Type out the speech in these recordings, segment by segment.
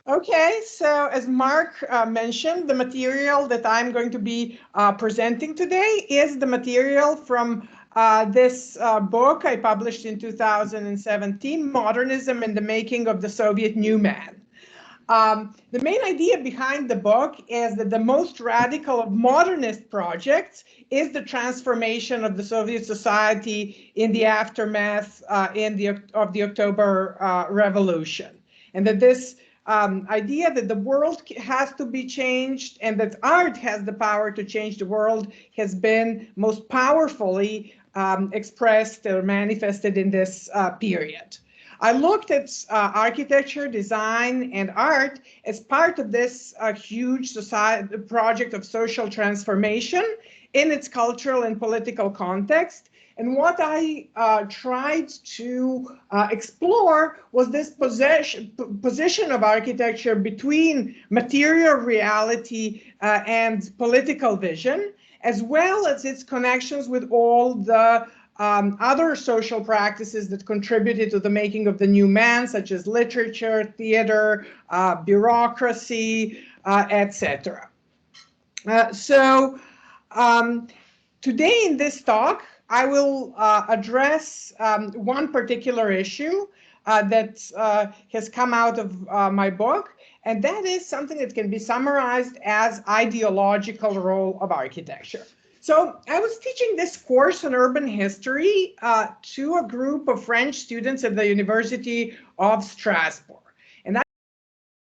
Okay, so as Mark mentioned, the material that I'm going to be presenting today is the material from this book I published in 2017, Modernism and the Making of the Soviet New Man. The main idea behind the book is that the most radical of modernist projects is the transformation of the Soviet society in the aftermath of the October Revolution, and that this idea that the world has to be changed and that art has the power to change the world has been most powerfully expressed or manifested in this period. I looked at architecture, design, and art as part of this huge project of social transformation in its cultural and political context. And what I tried to explore was this position of architecture between material reality and political vision, as well as its connections with all the other social practices that contributed to the making of the new man, such as literature, theater, bureaucracy, etc. Today in this talk, I will address one particular issue that has come out of my book, and that is something that can be summarized as ideological role of architecture. So I was teaching this course on urban history to a group of French students at the University of Strasbourg. And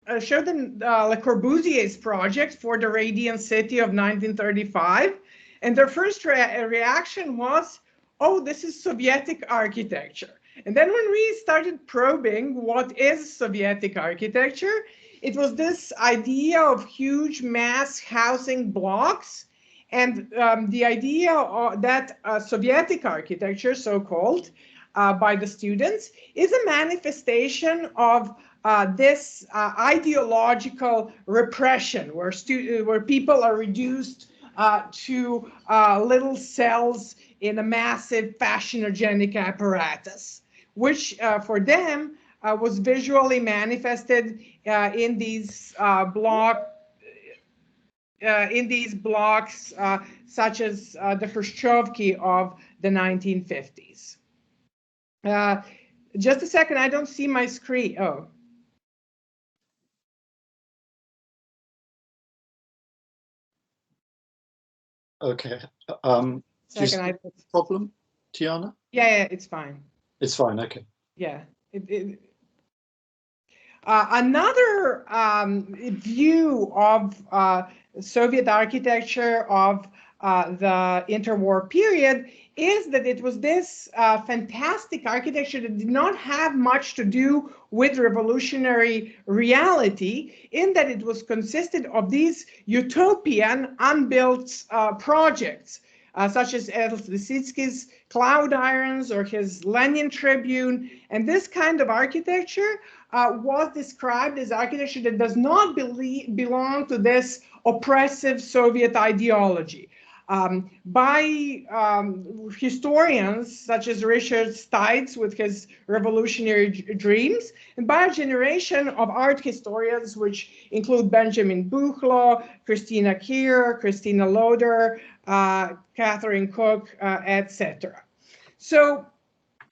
I showed them Le Corbusier's project for the Radiant City of 1935. And their first reaction was, oh, this is Soviet architecture. And then when we started probing what is Soviet architecture, it was this idea of huge mass housing blocks. And the idea that Soviet architecture, so-called by the students, is a manifestation of this ideological repression, where people are reduced to little cells in a massive fashionogenic apparatus, which for them was visually manifested in these blocks, such as the Khrushchevki of the 1950s. Just a second, I don't see my screen. Oh. Okay. Problem, Tijana? Yeah, it's fine. It's fine, okay. Yeah. Another view of Soviet architecture of the interwar period is that it was this fantastic architecture that did not have much to do with revolutionary reality, in that it was consisted of these utopian unbuilt projects, such as Lisitsky's Cloud Irons or his Lenin Tribune. And this kind of architecture was described as architecture that does not belong to this oppressive Soviet ideology. By historians such as Richard Steitz with his revolutionary dreams, and by a generation of art historians, which include Benjamin Buchloh, Christina Keir, Christina Loder, Catherine Cook, etc. So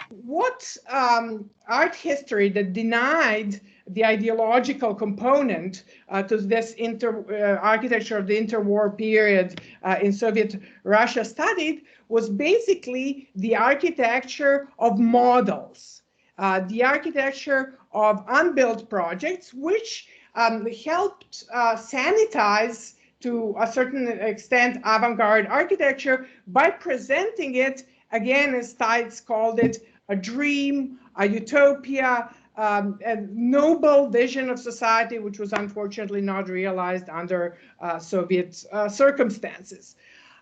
what art history that denied the ideological component to this architecture of the interwar period in Soviet Russia studied was basically the architecture of models, the architecture of unbuilt projects, which helped sanitize to a certain extent avant-garde architecture by presenting it, again, as Steitz called it, a dream, a utopia, a noble vision of society, which was unfortunately not realized under Soviet circumstances.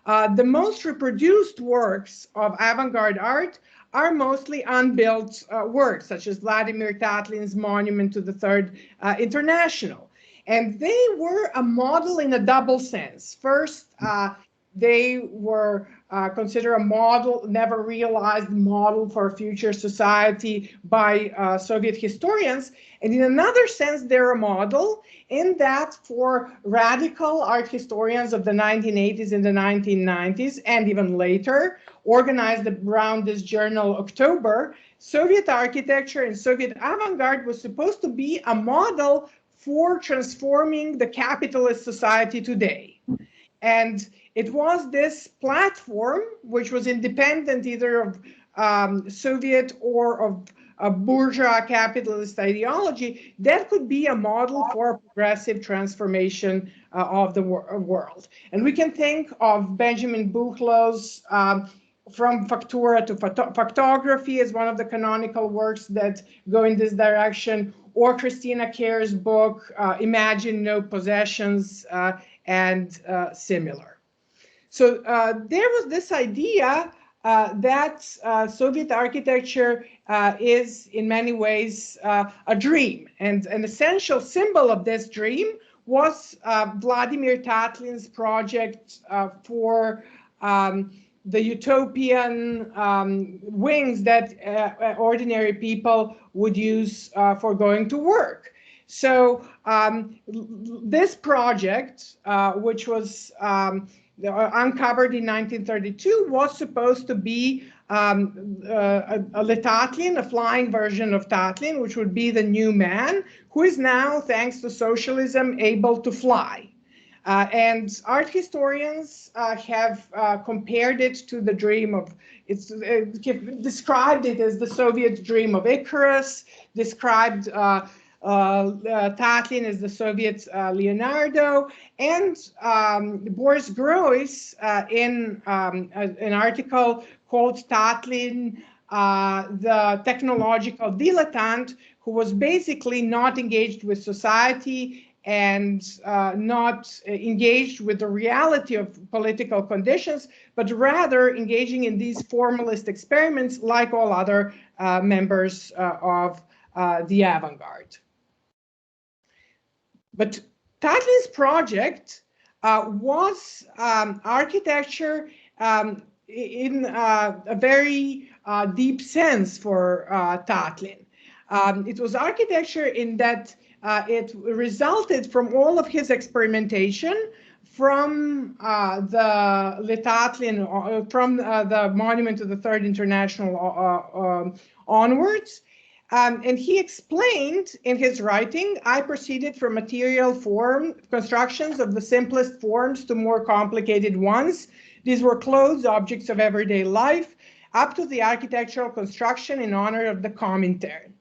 The most reproduced works of avant-garde art are mostly unbuilt works, such as Vladimir Tatlin's Monument to the Third International. And they were a model in a double sense. First, they were considered a model, never realized model for a future society by Soviet historians. And in another sense, they're a model in that for radical art historians of the 1980s and the 1990s, and even later, organized around this journal October, Soviet architecture and Soviet avant-garde was supposed to be a model for transforming the capitalist society today. And it was this platform, which was independent either of Soviet or of a bourgeois capitalist ideology, that could be a model for progressive transformation of the world. And we can think of Benjamin Buchlow's From Factura to Factography as one of the canonical works that go in this direction, or Christina Kerr's book, Imagine No Possessions, and similar. So there was this idea that Soviet architecture is in many ways a dream. And an essential symbol of this dream was Vladimir Tatlin's project for the utopian wings that ordinary people would use for going to work. So this project, which was uncovered in 1932, was supposed to be a Tatlin, a flying version of Tatlin, which would be the new man, who is now, thanks to socialism, able to fly. And art historians have compared it to the dream of, described it as the Soviet dream of Icarus, described Tatlin as the Soviet Leonardo, and Boris Groys in an article called Tatlin, the technological dilettante, who was basically not engaged with society and not engaged with the reality of political conditions, but rather engaging in these formalist experiments like all other members of the avant-garde. But Tatlin's project was architecture in a very deep sense for Tatlin. It was architecture in that it resulted from all of his experimentation from the Tatlin, from the Monument to the Third International onwards. And he explained in his writing, I proceeded from material form constructions of the simplest forms to more complicated ones. These were clothes, objects of everyday life, up to the architectural construction in honor of the Comintern.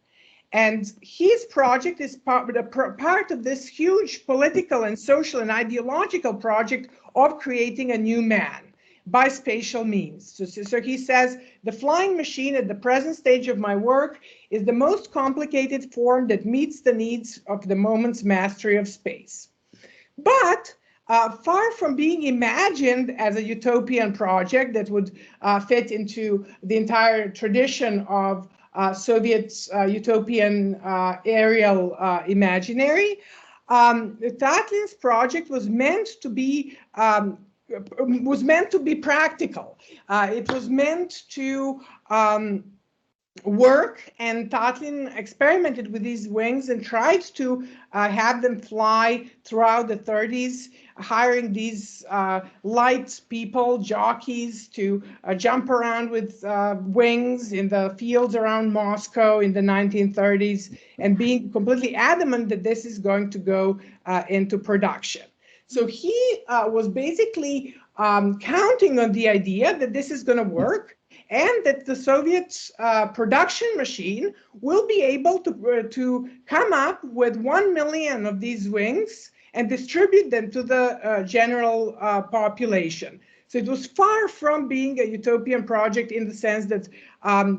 And his project is part of this huge political and social and ideological project of creating a new man by spatial means. So he says, the flying machine at the present stage of my work is the most complicated form that meets the needs of the moment's mastery of space. But far from being imagined as a utopian project that would fit into the entire tradition of Soviet utopian aerial imaginary, Tatlin's project was meant to be practical. It was meant to work, and Tatlin experimented with these wings and tried to have them fly throughout the 30s, hiring these light people, jockeys, to jump around with wings in the fields around Moscow in the 1930s, and being completely adamant that this is going to go into production. So he was basically counting on the idea that this is going to work, and that the Soviet production machine will be able to come up with 1 million of these wings and distribute them to the general population. So it was far from being a utopian project in the sense that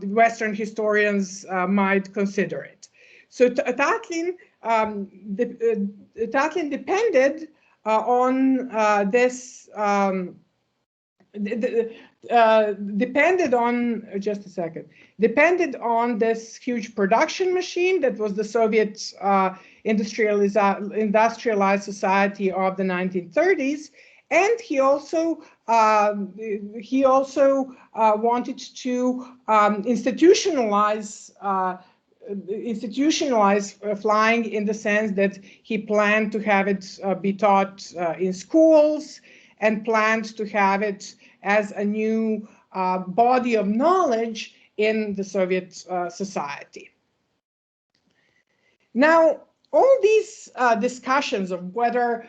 Western historians might consider it. So Tatlin depended on this, depended on this huge production machine that was the Soviet industrialized society of the 1930s, And he also wanted to institutionalize flying, in the sense that he planned to have it be taught in schools, and planned to have it as a new body of knowledge in the Soviet society. Now, all these discussions of whether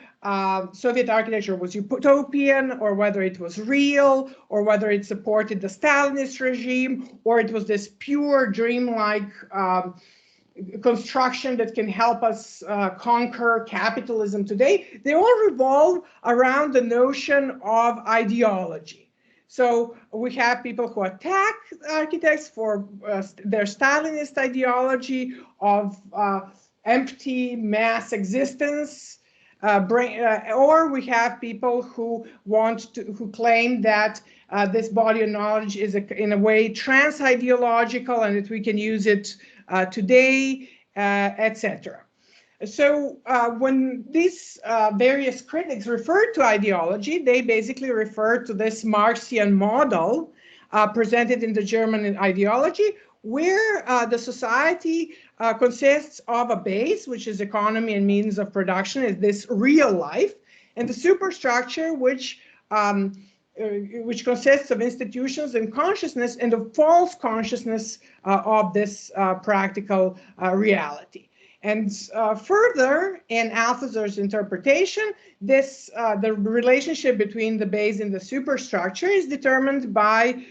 Soviet architecture was utopian, or whether it was real, or whether it supported the Stalinist regime, or it was this pure dreamlike construction that can help us conquer capitalism today, they all revolve around the notion of ideology. So we have people who attack architects for their Stalinist ideology of empty mass existence, or we have people who claim that this body of knowledge is in a way trans-ideological, and that we can use it today, etc. So when these various critics refer to ideology, they basically refer to this Marxian model presented in the German ideology, where the society consists of a base, which is economy and means of production, is this real life, and the superstructure, which consists of institutions and consciousness, and the false consciousness of this practical reality. And further, in Althusser's interpretation, the relationship between the base and the superstructure is determined by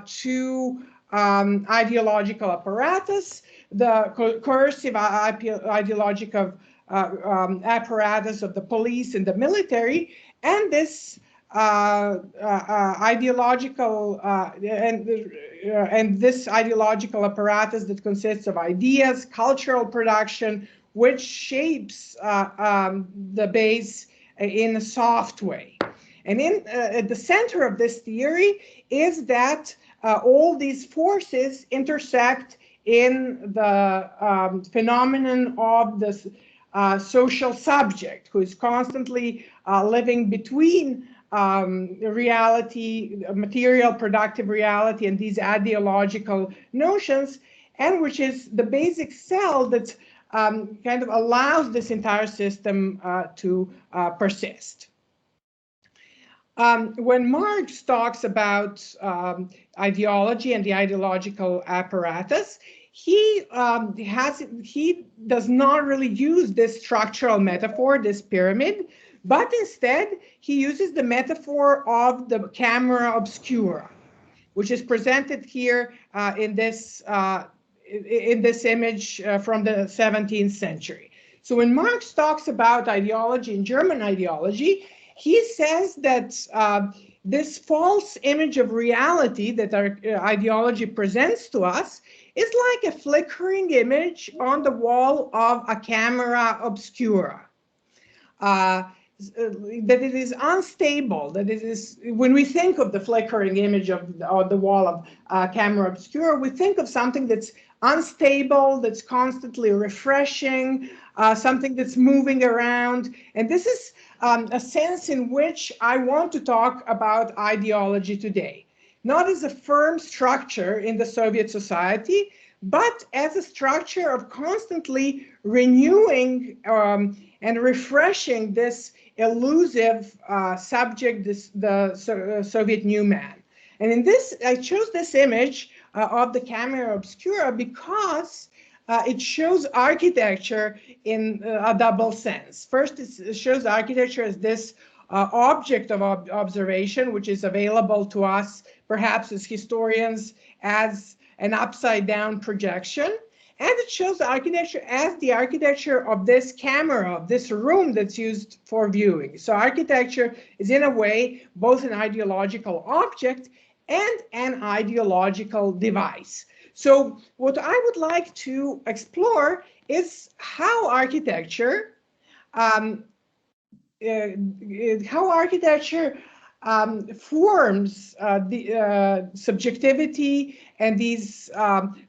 two ideological apparatus: the coercive ideological apparatus of the police and the military, and this ideological this ideological apparatus that consists of ideas, cultural production, which shapes the base in a soft way. And at the center of this theory is that all these forces intersect in the phenomenon of the social subject, who is constantly living between reality, material productive reality, and these ideological notions, and which is the basic cell that kind of allows this entire system to persist. When Marx talks about ideology and the ideological apparatus, he does not really use this structural metaphor, this pyramid, but instead he uses the metaphor of the camera obscura, which is presented here in this image from the 17th century. So when Marx talks about ideology and German ideology, he says that this false image of reality that our ideology presents to us is like a flickering image on the wall of a camera obscura. That it is unstable, that it is, when we think of the flickering image of the wall of camera obscura, we think of something that's unstable, that's constantly refreshing, something that's moving around. And this is a sense in which I want to talk about ideology today, not as a firm structure in the Soviet society, but as a structure of constantly renewing and refreshing this elusive subject, the Soviet new man. And in this, I chose this image of the camera obscura because it shows architecture in a double sense. First, it shows architecture as this object of observation, which is available to us, perhaps as historians, as an upside-down projection. And it shows architecture as the architecture of this camera, of this room that's used for viewing. So architecture is, in a way, both an ideological object and an ideological device. So what I would like to explore is how architecture forms the subjectivity and these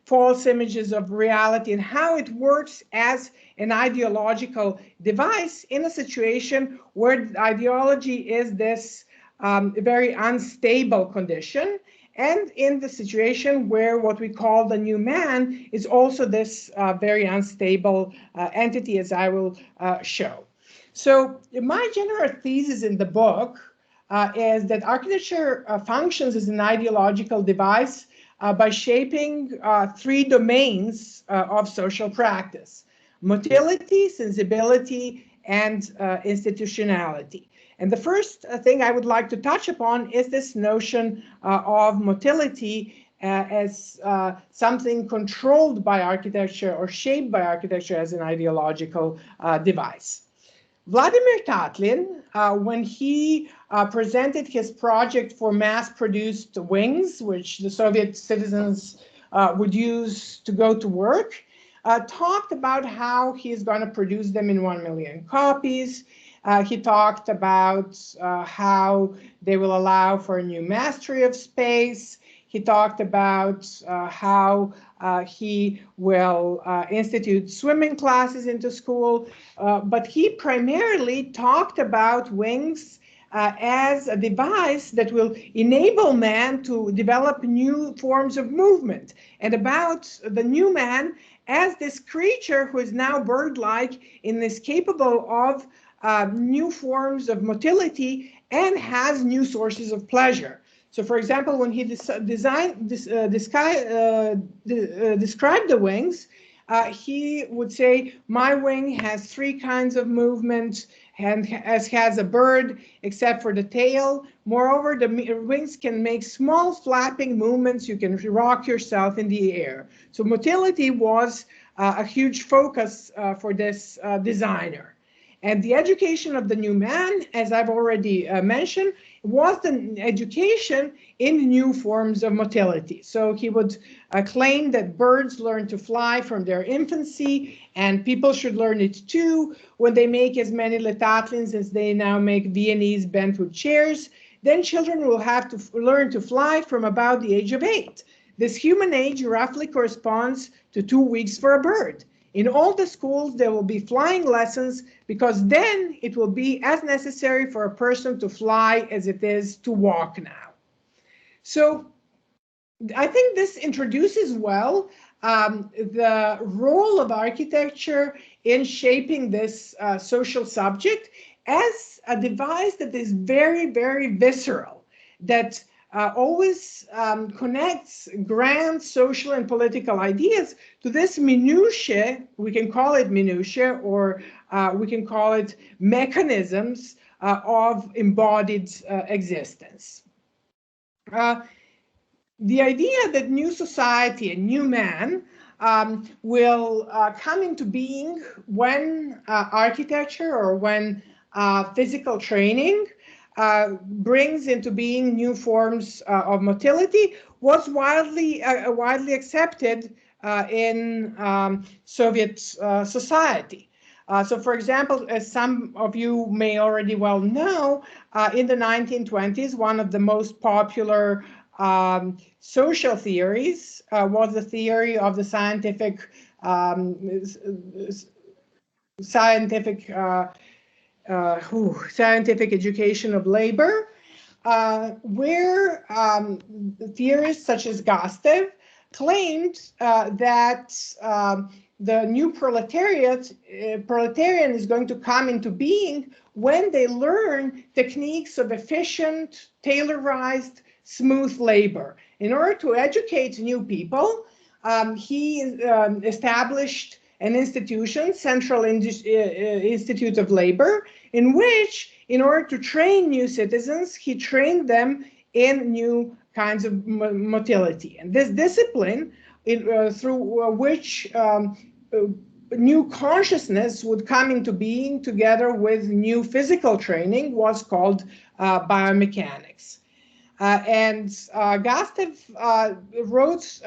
false images of reality, and how it works as an ideological device in a situation where ideology is this very unstable condition, and in the situation where what we call the new man is also this very unstable entity, as I will show. So my general thesis in the book is that architecture functions as an ideological device by shaping three domains of social practice: motility, sensibility, and institutionality. And the first thing I would like to touch upon is this notion of motility as something controlled by architecture or shaped by architecture as an ideological device. Vladimir Tatlin, when he presented his project for mass-produced wings, which the Soviet citizens would use to go to work, talked about how he's going to produce them in 1 million copies. He talked about how they will allow for a new mastery of space. He talked about how he will institute swimming classes into school, but he primarily talked about wings as a device that will enable man to develop new forms of movement, and about the new man as this creature who is now bird-like and is capable of new forms of motility and has new sources of pleasure. So, for example, when he described the wings, he would say, my wing has three kinds of movement, and as has a bird, except for the tail. Moreover, the wings can make small flapping movements. You can rock yourself in the air. So motility was a huge focus for this designer. And the education of the new man, as I've already mentioned, was the education in new forms of motility. So he would claim that birds learn to fly from their infancy, and people should learn it too. When they make as many letatlins as they now make Viennese bentwood chairs, then children will have to learn to fly from about the age of 8. This human age roughly corresponds to 2 weeks for a bird. In all the schools, there will be flying lessons, because then it will be as necessary for a person to fly as it is to walk now. So I think this introduces well the role of architecture in shaping this social subject as a device that is very, very visceral, that always connects grand social and political ideas to this minutiae. We can call it minutiae, or we can call it mechanisms of embodied existence. The idea that new society and new man will come into being when architecture or when physical training brings into being new forms of motility was widely accepted in Soviet society. So, for example, as some of you may already well know, in the 1920s, one of the most popular social theories was the theory of the scientific education of labor, where theorists such as Gastev claimed that the new proletarian is going to come into being when they learn techniques of efficient, tailorized, smooth labor. In order to educate new people, he established an institution, Central Institute of Labor, in which, in order to train new citizens, he trained them in new kinds of motility. And this discipline, through which new consciousness would come into being together with new physical training, was called biomechanics. And Gastev wrote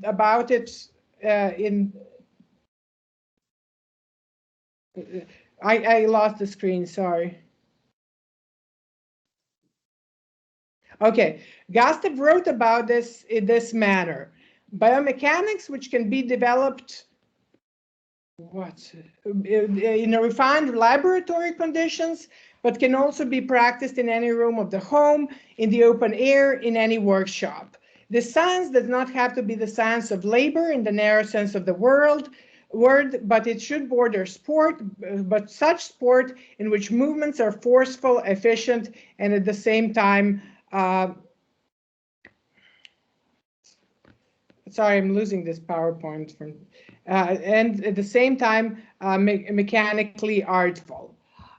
about it in... I lost the screen, sorry. Okay, Gustav wrote about this in this manner. Biomechanics, which can be developed in a refined laboratory conditions, but can also be practiced in any room of the home, in the open air, in any workshop. The science does not have to be the science of labor in the narrow sense of the word, but it should border sport, but such sport in which movements are forceful, efficient, and at the same time, sorry, I'm losing this PowerPoint from, and at the same time, mechanically artful.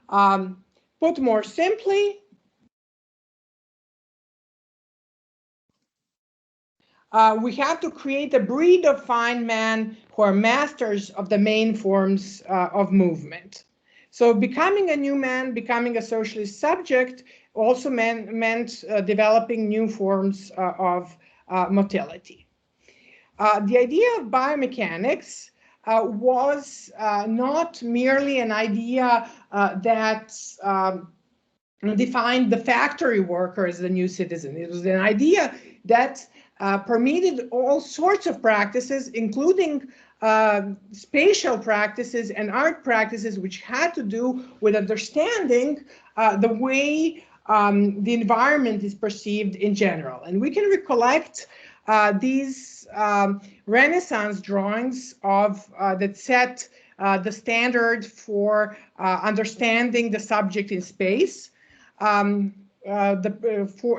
Put more simply, we have to create a breed of fine men who are masters of the main forms of movement. So becoming a new man, becoming a socialist subject also meant developing new forms of motility. The idea of biomechanics was not merely an idea that defined the factory worker as the new citizen. It was an idea that permitted all sorts of practices, including spatial practices and art practices, which had to do with understanding the way the environment is perceived in general. And we can recollect these Renaissance drawings of that set the standard for understanding the subject in space. For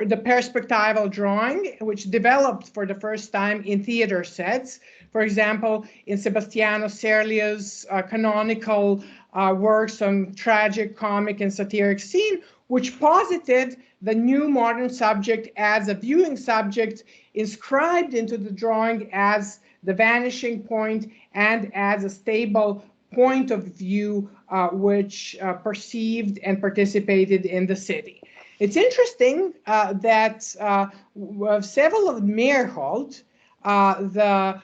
the perspectival drawing, which developed for the first time in theater sets. For example, in Sebastiano Serlio's canonical works on tragic, comic, and satiric scene, which posited the new modern subject as a viewing subject inscribed into the drawing as the vanishing point and as a stable point of view which perceived and participated in the city. It's interesting that several of Meyerhold, the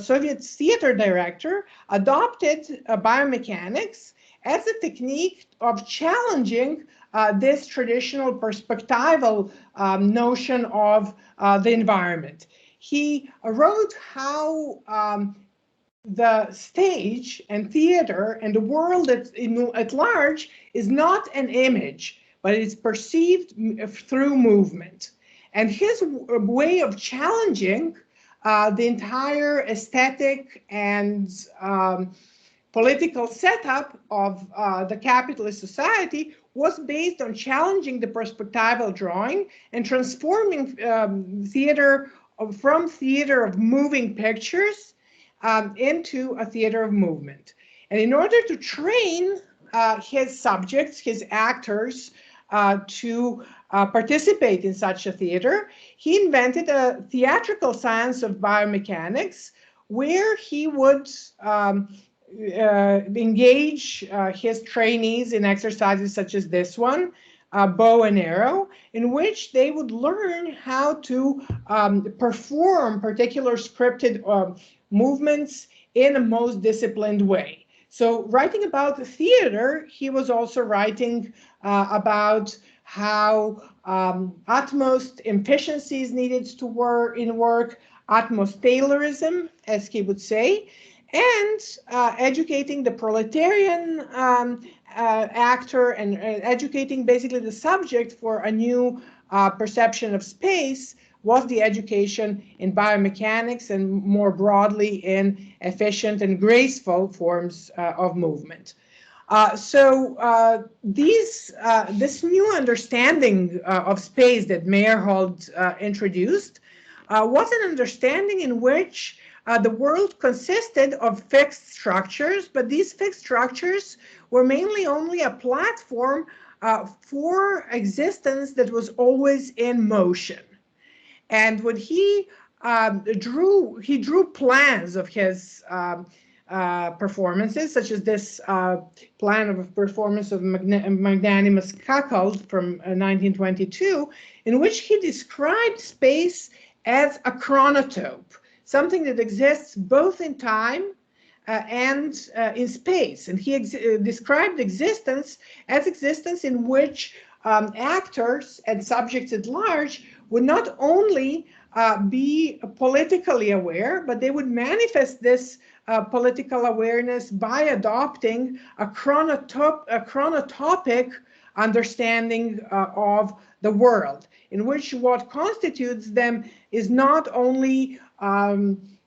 Soviet theater director, adopted biomechanics as a technique of challenging this traditional perspectival notion of the environment. He wrote how the stage and theater and the world at large is not an image, but it's perceived through movement. And his way of challenging the entire aesthetic and political setup of the capitalist society was based on challenging the perspectival drawing and transforming theater from theater of moving pictures into a theater of movement. And in order to train his subjects, his actors, to participate in such a theater, he invented a theatrical science of biomechanics where he would engage his trainees in exercises such as this one, bow and arrow, in which they would learn how to perform particular scripted movements in a most disciplined way. So writing about the theater, he was also writing about how utmost efficiencies needed to work in work, utmost Taylorism, as he would say, and educating the proletarian actor and educating basically the subject for a new perception of space was the education in biomechanics and more broadly in efficient and graceful forms of movement. This new understanding of space that Meyerhold introduced was an understanding in which the world consisted of fixed structures, but these fixed structures were mainly only a platform for existence that was always in motion. And when he drew plans of his performances, such as this plan of a performance of Magnanimous Cuckold from 1922, in which he described space as a chronotope, something that exists both in time and in space. And he described existence as existence in which actors and subjects at large would not only be politically aware, but they would manifest this political awareness by adopting a chronotopic understanding of the world, in which what constitutes them is not only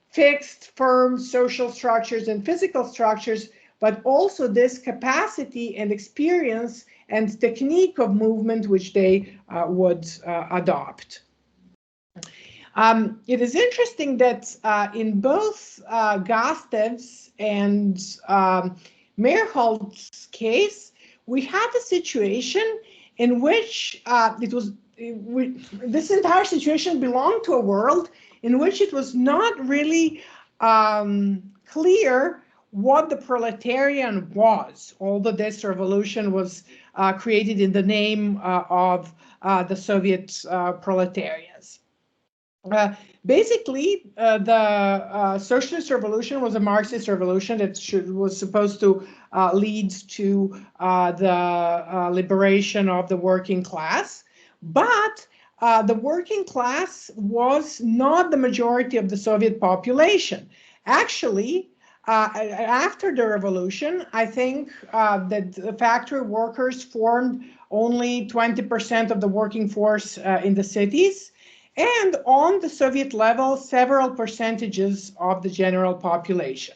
fixed, firm social structures and physical structures, but also this capacity and experience and technique of movement which they would adopt. It is interesting that in both Gastev's and Meyerhold's case, we had a situation in which this entire situation belonged to a world in which it was not really clear what the proletarian was, although this revolution was created in the name of the Soviet proletarians. Basically, the socialist revolution was a Marxist revolution that was supposed to lead to the liberation of the working class, but the working class was not the majority of the Soviet population. Actually, after the revolution, I think that the factory workers formed only 20% of the working force in the cities, and on the Soviet level, several percentages of the general population.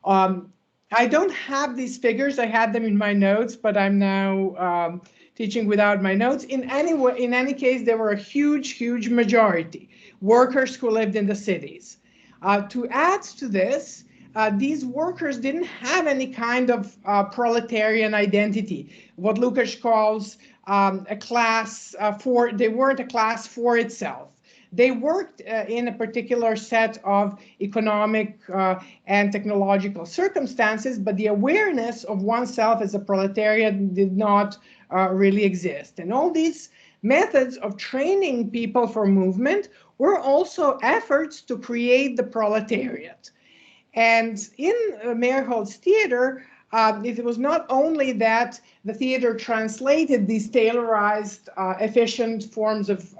I don't have these figures. I had them in my notes, but I'm now teaching without my notes. In any case, there were a huge majority, workers who lived in the cities. To add to this, these workers didn't have any kind of proletarian identity, what Lukács calls a class for, they weren't a class for itself. They worked in a particular set of economic and technological circumstances, but the awareness of oneself as a proletariat did not really exist. And all these methods of training people for movement were also efforts to create the proletariat. And in Meyerhold's theater, it was not only that the theater translated these tailorized, efficient forms of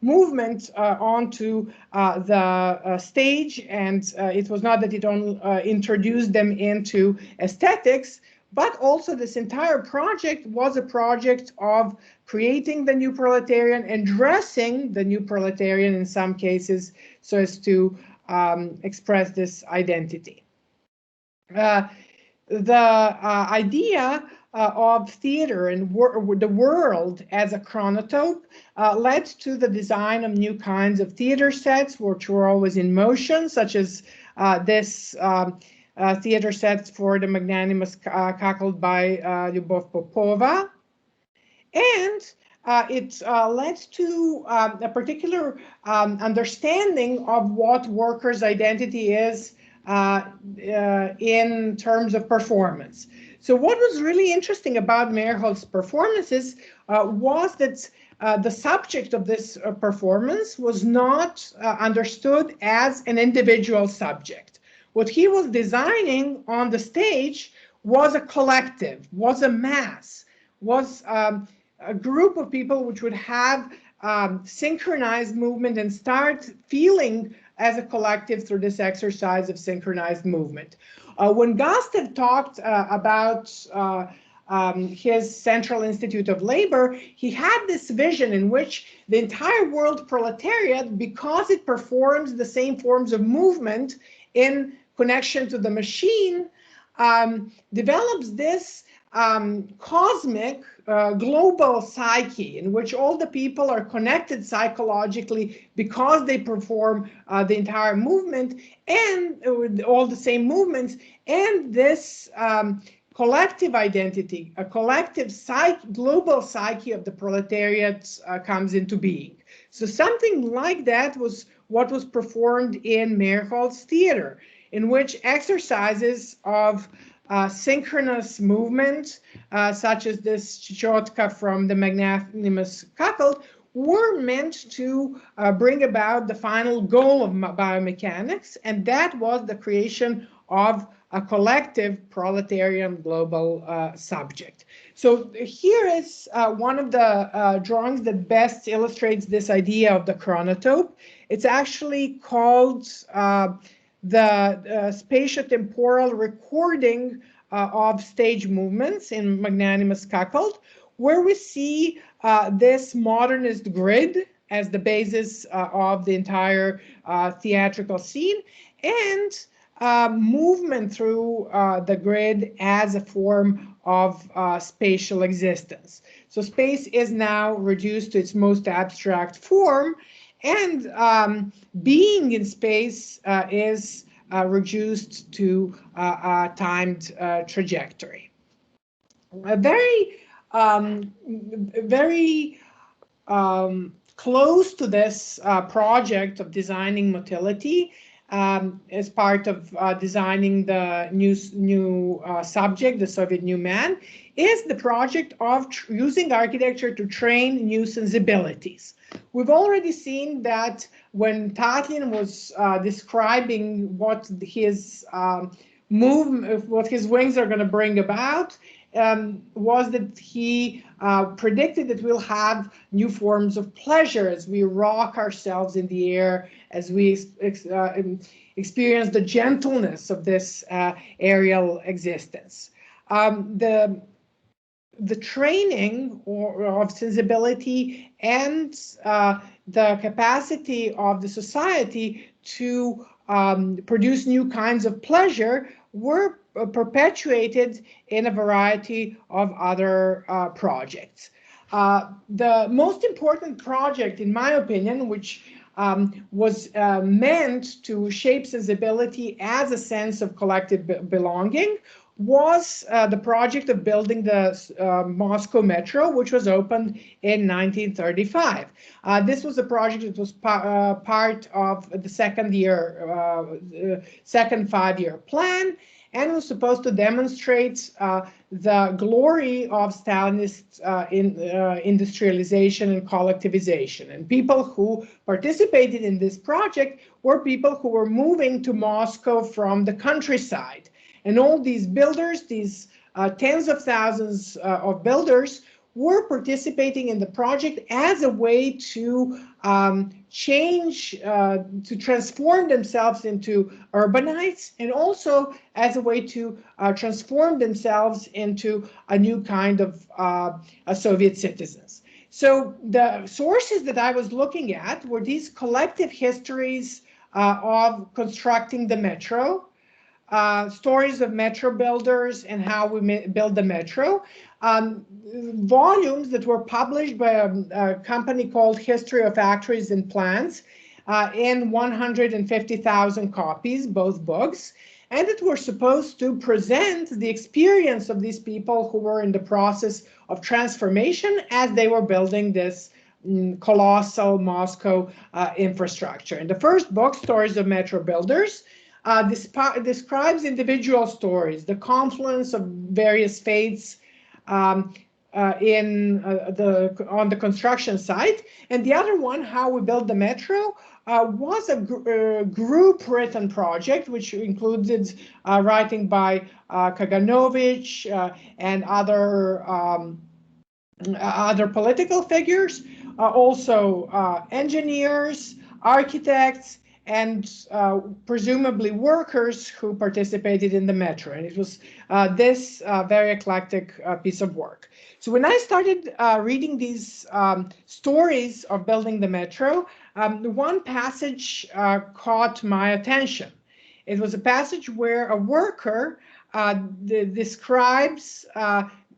movement onto the stage, and it was not that it introduced them into aesthetics, but also this entire project was a project of creating the new proletarian and dressing the new proletarian in some cases so as to express this identity. The idea of theater and the world as a chronotope led to the design of new kinds of theater sets, which were always in motion, such as this theater set for the magnanimous cackled by Lyubov Popova. And it led to a particular understanding of what workers' identity is in terms of performance. So what was really interesting about Meyerhold's performances was that the subject of this performance was not understood as an individual subject. What he was designing on the stage was a collective, was a mass, was a group of people which would have synchronized movement and start feeling as a collective through this exercise of synchronized movement. When Gastev talked about his Central Institute of Labor, he had this vision in which the entire world proletariat, because it performs the same forms of movement in connection to the machine, develops this cosmic global psyche in which all the people are connected psychologically because they perform the entire movement and all the same movements, and this collective identity, a collective global psyche of the proletariat comes into being. So something like that was what was performed in Meyerhold's theater, in which exercises of synchronous movement, such as this Chichotka from the magnanimous cuckold, were meant to bring about the final goal of biomechanics, and that was the creation of a collective proletarian global subject. So here is one of the drawings that best illustrates this idea of the chronotope. It's actually called the spatiotemporal recording of stage movements in Magnanimous Cuckold, where we see this modernist grid as the basis of the entire theatrical scene, and movement through the grid as a form of spatial existence. So space is now reduced to its most abstract form, and being in space is reduced to a timed trajectory. A very close to this project of designing motility, as part of designing the new subject, the Soviet new man, is the project of using architecture to train new sensibilities. We've already seen that when Tatlin was describing what his what his wings are going to bring about, was that he predicted that we'll have new forms of pleasure as we rock ourselves in the air, as we experience the gentleness of this aerial existence. The training of sensibility and the capacity of the society to produce new kinds of pleasure were perpetuated in a variety of other projects. The most important project, in my opinion, which was meant to shape sensibility as a sense of collective belonging, was the project of building the Moscow Metro, which was opened in 1935. This was a project that was part of the second five-year plan, and was supposed to demonstrate the glory of Stalinist industrialization and collectivization. And people who participated in this project were people who were moving to Moscow from the countryside. And all these builders, these tens of thousands of builders, were participating in the project as a way to change, to transform themselves into urbanites, and also as a way to transform themselves into a new kind of Soviet citizens. So the sources that I was looking at were these collective histories of constructing the metro, stories of metro builders and how we build the metro, volumes that were published by a company called History of Factories and Plants in 150,000 copies, both books, and that were supposed to present the experience of these people who were in the process of transformation as they were building this colossal Moscow infrastructure. In the first book, Stories of Metro Builders, describes individual stories, the confluence of various fates on the construction site, and the other one, How We Build the Metro, was a group-written project, which included writing by Kaganovich and other political figures, also engineers, architects, and presumably workers who participated in the metro. And it was this very eclectic piece of work. So when I started reading these stories of building the metro, one passage caught my attention. It was a passage where a worker describes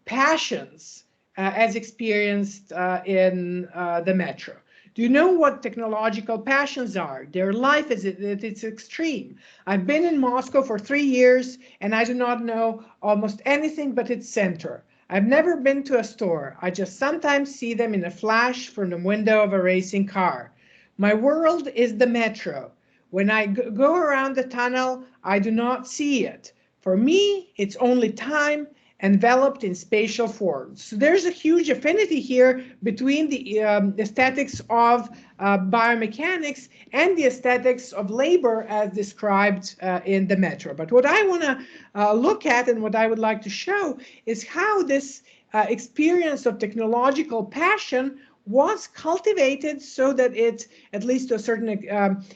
passions as experienced in the metro. Do you know what technological passions are? Their life is at its extreme. I've been in Moscow for 3 years, and I do not know almost anything but its center. I've never been to a store. I just sometimes see them in a flash from the window of a racing car. My world is the metro. When I go around the tunnel, I do not see it. For me, it's only time enveloped in spatial forms. So there's a huge affinity here between the aesthetics of biomechanics and the aesthetics of labor as described in the metro. But what I want to look at and what I would like to show is how this experience of technological passion was cultivated so that it, at least to a certain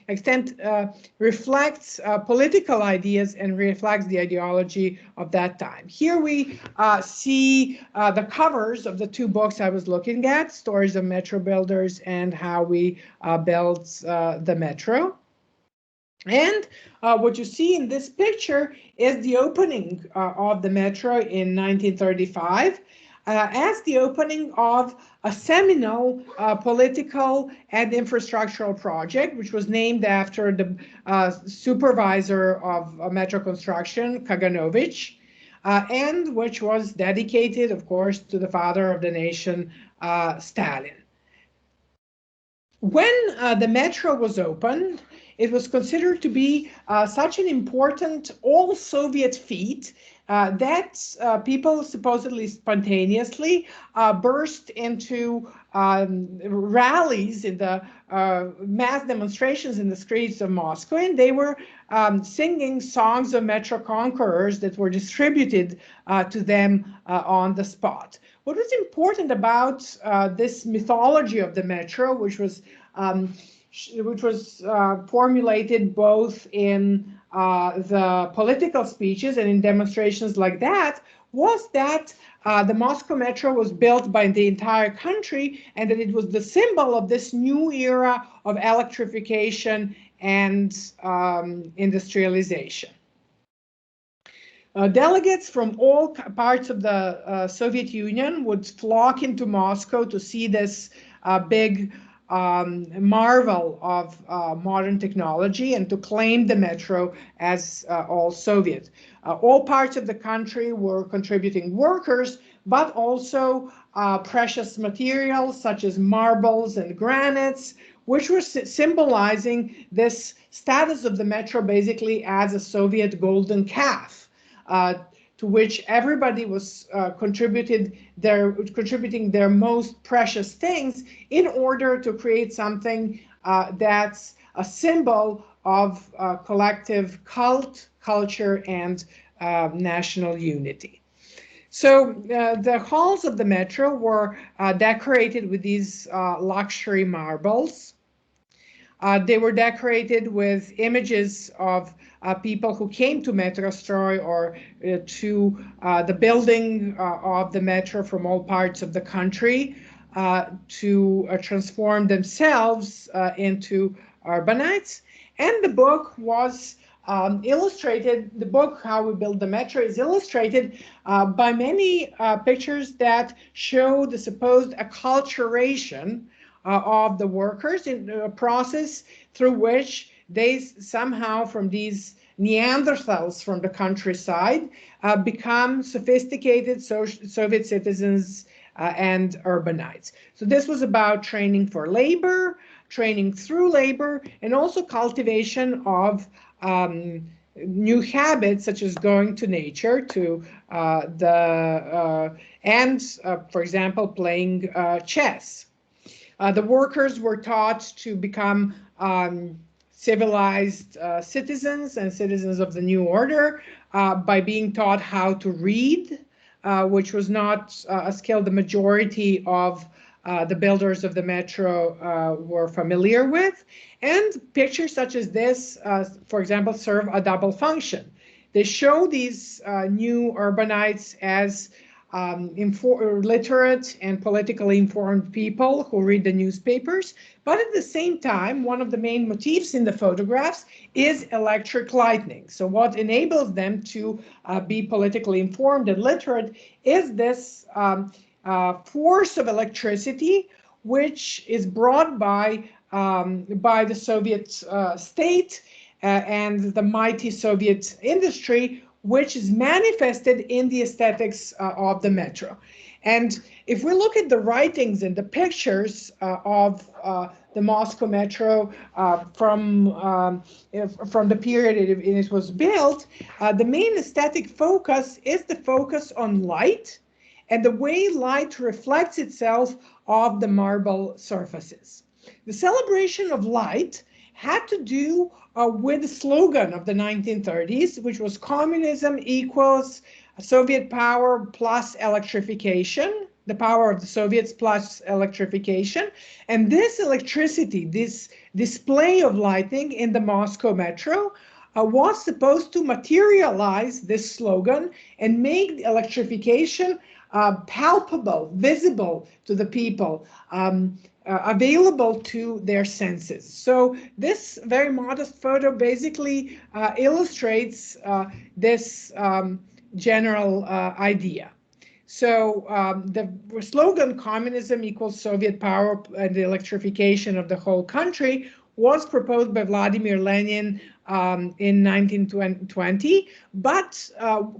extent, reflects political ideas and reflects the ideology of that time. Here we see the covers of the two books I was looking at, Stories of Metro Builders and How We Built the Metro. And what you see in this picture is the opening of the metro in 1935. As the opening of a seminal political and infrastructural project, which was named after the supervisor of metro construction, Kaganovich, and which was dedicated, of course, to the father of the nation, Stalin. When the metro was opened, it was considered to be such an important all-Soviet feat that people supposedly spontaneously burst into rallies in the mass demonstrations in the streets of Moscow, and they were singing songs of metro conquerors that were distributed to them on the spot. What was important about this mythology of the metro, which was formulated both in the political speeches and in demonstrations like that, was that the Moscow metro was built by the entire country and that it was the symbol of this new era of electrification and industrialization. Delegates from all parts of the Soviet Union would flock into Moscow to see this big marvel of modern technology and to claim the metro as all Soviet. All parts of the country were contributing workers, but also precious materials such as marbles and granites, which were symbolizing this status of the metro basically as a Soviet golden calf. To which everybody was contributing their most precious things in order to create something that's a symbol of collective culture, and national unity. So the halls of the metro were decorated with these luxury marbles. They were decorated with images of people who came to Metrostroy or to the building of the metro from all parts of the country to transform themselves into urbanites. And the book was illustrated, the book, How We Build the Metro, is illustrated by many pictures that show the supposed acculturation of the workers in a process through which they somehow, from these Neanderthals from the countryside, become sophisticated Soviet citizens and urbanites. So this was about training for labor, training through labor, and also cultivation of new habits such as going to nature, to for example, playing chess. The workers were taught to become civilized citizens and citizens of the new order by being taught how to read, which was not a skill the majority of the builders of the metro were familiar with. And pictures such as this, for example, serve a double function. They show these new urbanites as literate and politically informed people who read the newspapers, but at the same time, one of the main motifs in the photographs is electric lightning. So what enables them to be politically informed and literate is this force of electricity, which is brought by the Soviet state and the mighty Soviet industry, which is manifested in the aesthetics of the metro. And if we look at the writings and the pictures of the Moscow metro from the period it was built, the main aesthetic focus is the focus on light and the way light reflects itself off the marble surfaces. The celebration of light had to do with the slogan of the 1930s, which was communism equals Soviet power plus electrification, the power of the Soviets plus electrification. And this electricity, this display of lighting in the Moscow metro was supposed to materialize this slogan and make electrification palpable, visible to the people, available to their senses. So this very modest photo basically illustrates this general idea. So the slogan, communism equals Soviet power and the electrification of the whole country, was proposed by Vladimir Lenin in 1920, but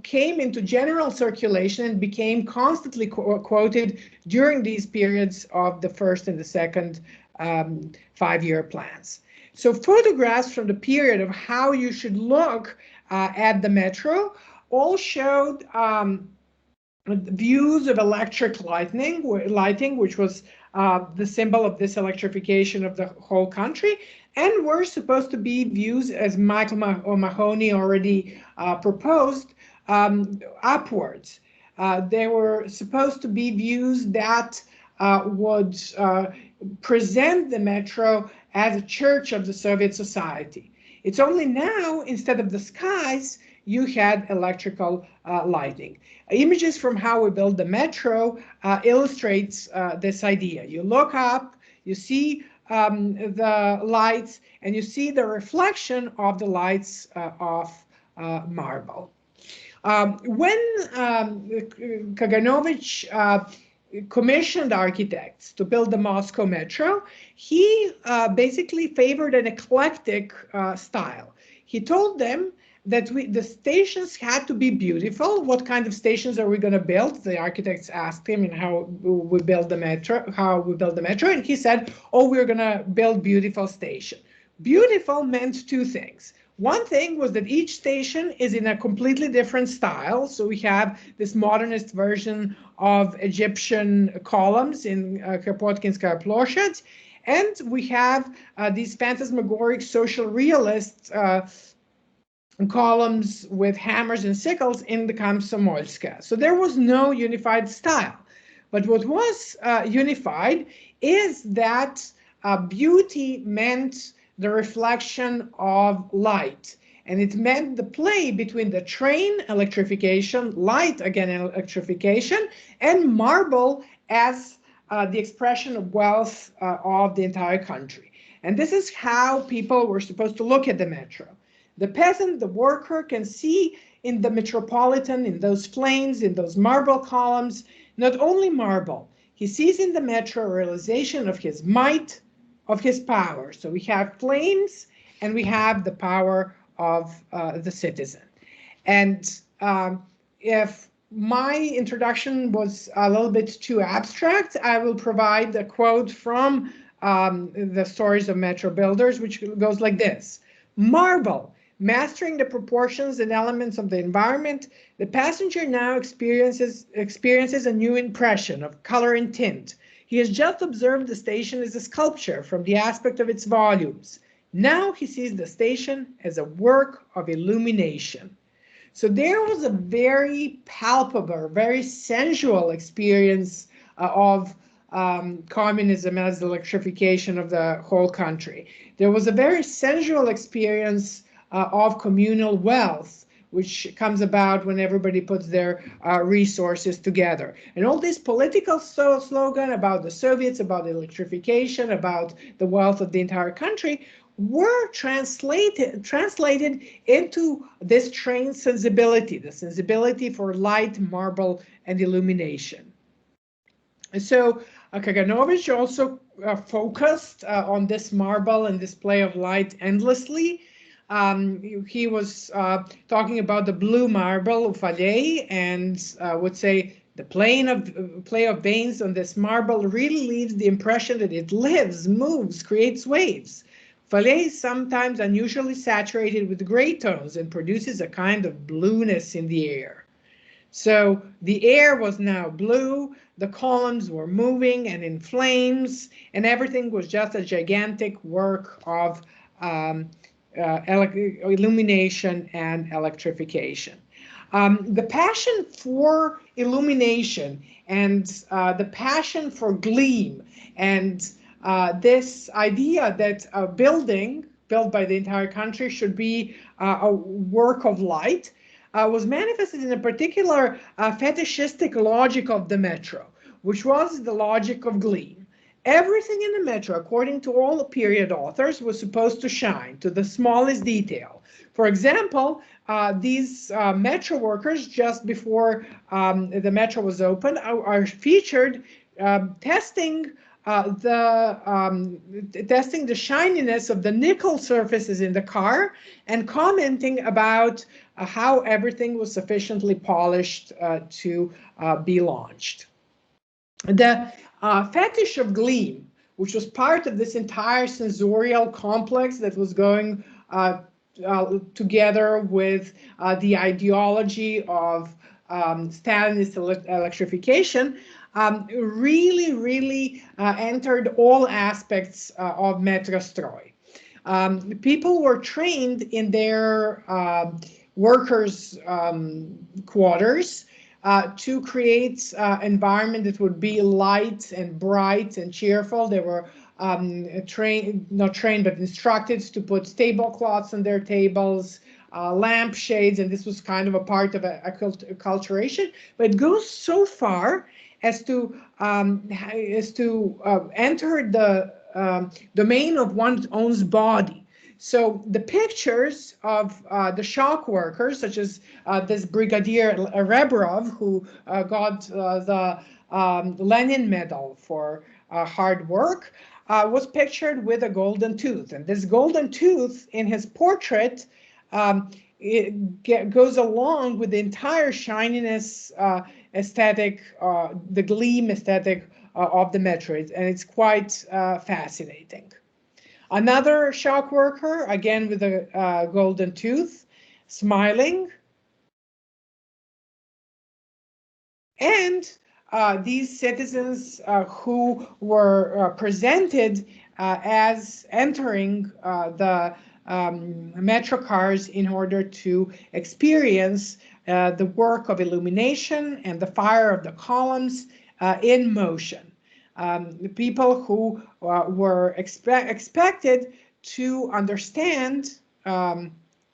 came into general circulation and became constantly quoted during these periods of the first and the second 5-year plans. So photographs from the period of how you should look at the metro all showed views of electric lighting, which was the symbol of this electrification of the whole country, and were supposed to be views, as Michael Mahoney already proposed, upwards. They were supposed to be views that would present the metro as a church of the Soviet society. It's only now, instead of the skies, you had electrical lighting. Images from how we build the metro illustrates this idea. You look up, you see the lights, and you see the reflection of the lights of marble. When Kaganovich commissioned architects to build the Moscow metro, he basically favored an eclectic style. He told them that the stations had to be beautiful. What kind of stations are we going to build? The architects asked him, and how we build the metro, and he said, oh, we're going to build beautiful station. Beautiful meant two things. One thing was that each station is in a completely different style. So we have this modernist version of Egyptian columns in Kropotkinskaya Ploshchad, and we have these phantasmagoric social realist columns with hammers and sickles in the Komsomolskaya. So there was no unified style. But what was unified is that beauty meant the reflection of light. And it meant the play between the train, electrification, light, again, electrification, and marble as the expression of wealth of the entire country. And this is how people were supposed to look at the metro. The peasant, the worker, can see in the metropolitan, in those flames, in those marble columns, not only marble. He sees in the metro a realization of his might, of his power. So we have flames and we have the power of the citizen. And if my introduction was a little bit too abstract, I will provide a quote from the Stories of Metro Builders, which goes like this. Marble. Mastering the proportions and elements of the environment, the passenger now experiences a new impression of color and tint. He has just observed the station as a sculpture from the aspect of its volumes. Now he sees the station as a work of illumination. So there was a very palpable, very sensual experience of communism as the electrification of the whole country. There was a very sensual experience of communal wealth, which comes about when everybody puts their resources together. And all this political slogan about the Soviets, about electrification, about the wealth of the entire country were translated into this trained sensibility, the sensibility for light, marble, and illumination. And so Kaganovich also focused on this marble and display of light endlessly. He was talking about the blue marble of Fallais, and would say the play of veins on this marble really leaves the impression that it lives, moves, creates waves. Fallais is sometimes unusually saturated with gray tones and produces a kind of blueness in the air. So the air was now blue, the columns were moving and in flames, and everything was just a gigantic work of illumination and electrification. The passion for illumination and the passion for gleam and this idea that a building built by the entire country should be a work of light was manifested in a particular fetishistic logic of the metro, which was the logic of gleam. Everything in the metro, according to all the period authors, was supposed to shine to the smallest detail. For example, these metro workers, just before the metro was opened, are featured testing the shininess of the nickel surfaces in the car and commenting about how everything was sufficiently polished to be launched. The fetish of gleam, which was part of this entire sensorial complex that was going together with the ideology of Stalinist electrification, really entered all aspects of Metrostroy. People were trained in their workers' quarters to create environment that would be light and bright and cheerful. They were not trained, but instructed to put tablecloths on their tables, lampshades, and this was kind of a part of acculturation. But it goes so far as to enter the domain of one's own body. So the pictures of the shock workers, such as this Brigadier Rebrov, who got the Lenin Medal for hard work, was pictured with a golden tooth. And this golden tooth in his portrait goes along with the entire shininess aesthetic, the gleam aesthetic of the metro, and it's quite fascinating. Another shock worker, again with a golden tooth, smiling. And these citizens who were presented as entering the metro cars in order to experience the work of illumination and the fire of the columns in motion. The people who were expected to understand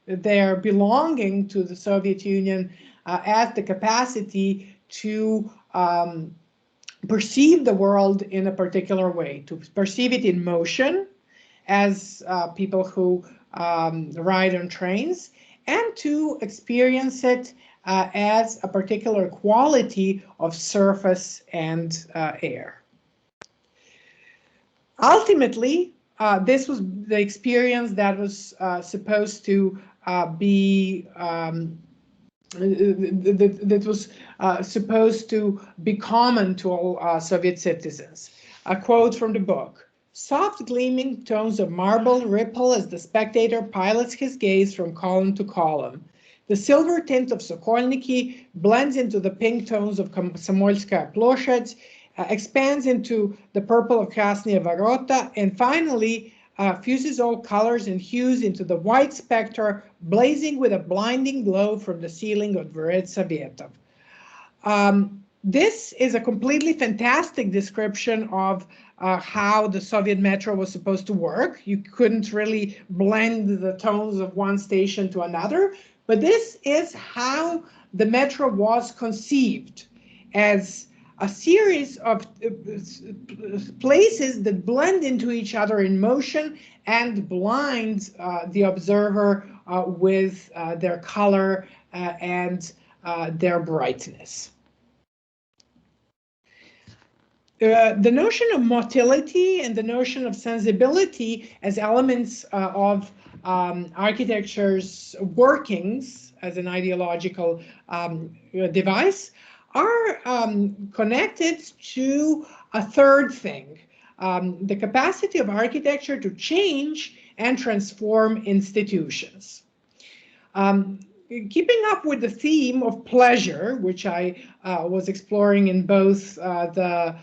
their belonging to the Soviet Union as the capacity to perceive the world in a particular way, to perceive it in motion as people who ride on trains, and to experience it as a particular quality of surface and air. Ultimately, this was the experience that was supposed to be that was supposed to be common to all Soviet citizens. A quote from the book: "Soft gleaming tones of marble ripple as the spectator pilots his gaze from column to column. The silver tint of Sokolniki blends into the pink tones of Komsomolskaya Ploshchad, expands into the purple of Krasnaya Vorota, and finally fuses all colors and hues into the white spectre blazing with a blinding glow from the ceiling of Dvorets Sovetov." This is a completely fantastic description of how the Soviet metro was supposed to work. You couldn't really blend the tones of one station to another, but this is how the metro was conceived, as a series of places that blend into each other in motion and blind the observer with their color and their brightness. the notion of motility and the notion of sensibility as elements of architecture's workings as an ideological device are connected to a third thing, the capacity of architecture to change and transform institutions. Keeping up with the theme of pleasure, which I was exploring in both the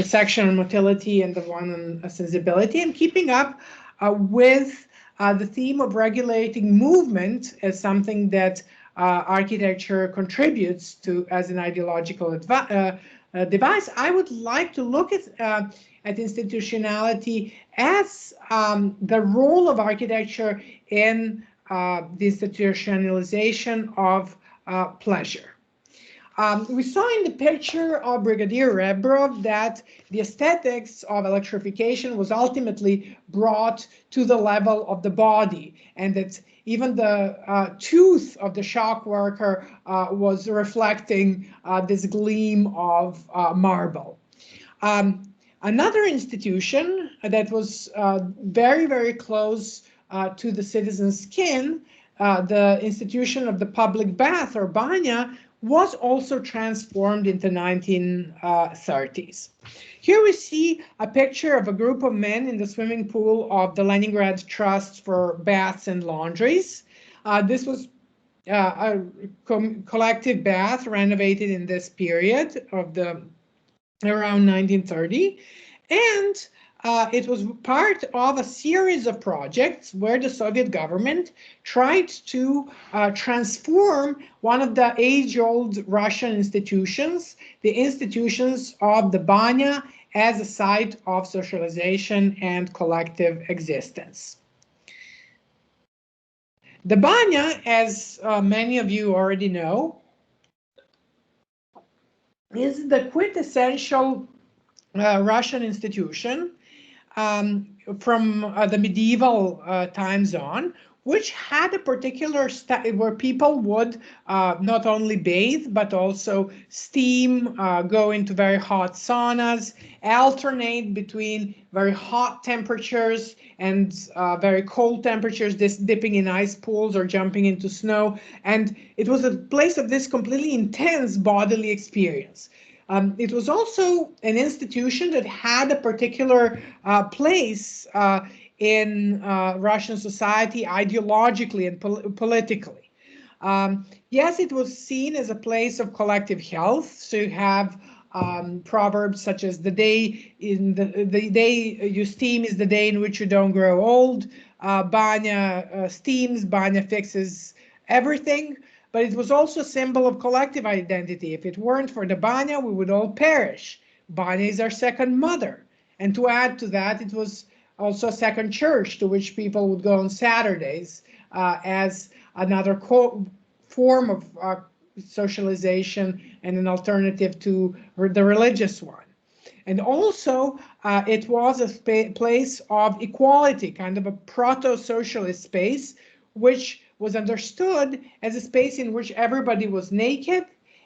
section on motility and the one on sensibility, and keeping up with the theme of regulating movement as something that architecture contributes to as an ideological device, I would like to look at institutionality as the role of architecture in the institutionalization of pleasure. We saw in the picture of Brigadier Rebrov that the aesthetics of electrification was ultimately brought to the level of the body, and that even the tooth of the shock worker was reflecting this gleam of marble. Another institution that was very, very close to the citizen's skin, the institution of the public bath or banya, was also transformed in the 1930s. Here we see a picture of a group of men in the swimming pool of the Leningrad Trust for Baths and Laundries. This was a collective bath renovated in this period of around 1930, and it was part of a series of projects where the Soviet government tried to transform one of the age-old Russian institutions, the institutions of the banya, as a site of socialization and collective existence. The banya, as many of you already know, is the quintessential Russian institution from the medieval times on, which had a particular style where people would not only bathe, but also steam, go into very hot saunas, alternate between very hot temperatures and very cold temperatures, this dipping in ice pools or jumping into snow. And it was a place of this completely intense bodily experience. It was also an institution that had a particular place in Russian society ideologically and politically. Yes, it was seen as a place of collective health. So you have proverbs such as the day you steam is the day in which you don't grow old. Banya steams, banya fixes everything. But it was also a symbol of collective identity. If it weren't for the banya, we would all perish. Banya is our second mother. And to add to that, it was also a second church to which people would go on Saturdays as another form of socialization and an alternative to the religious one. And also, it was a place of equality, kind of a proto-socialist space, which was understood as a space in which everybody was naked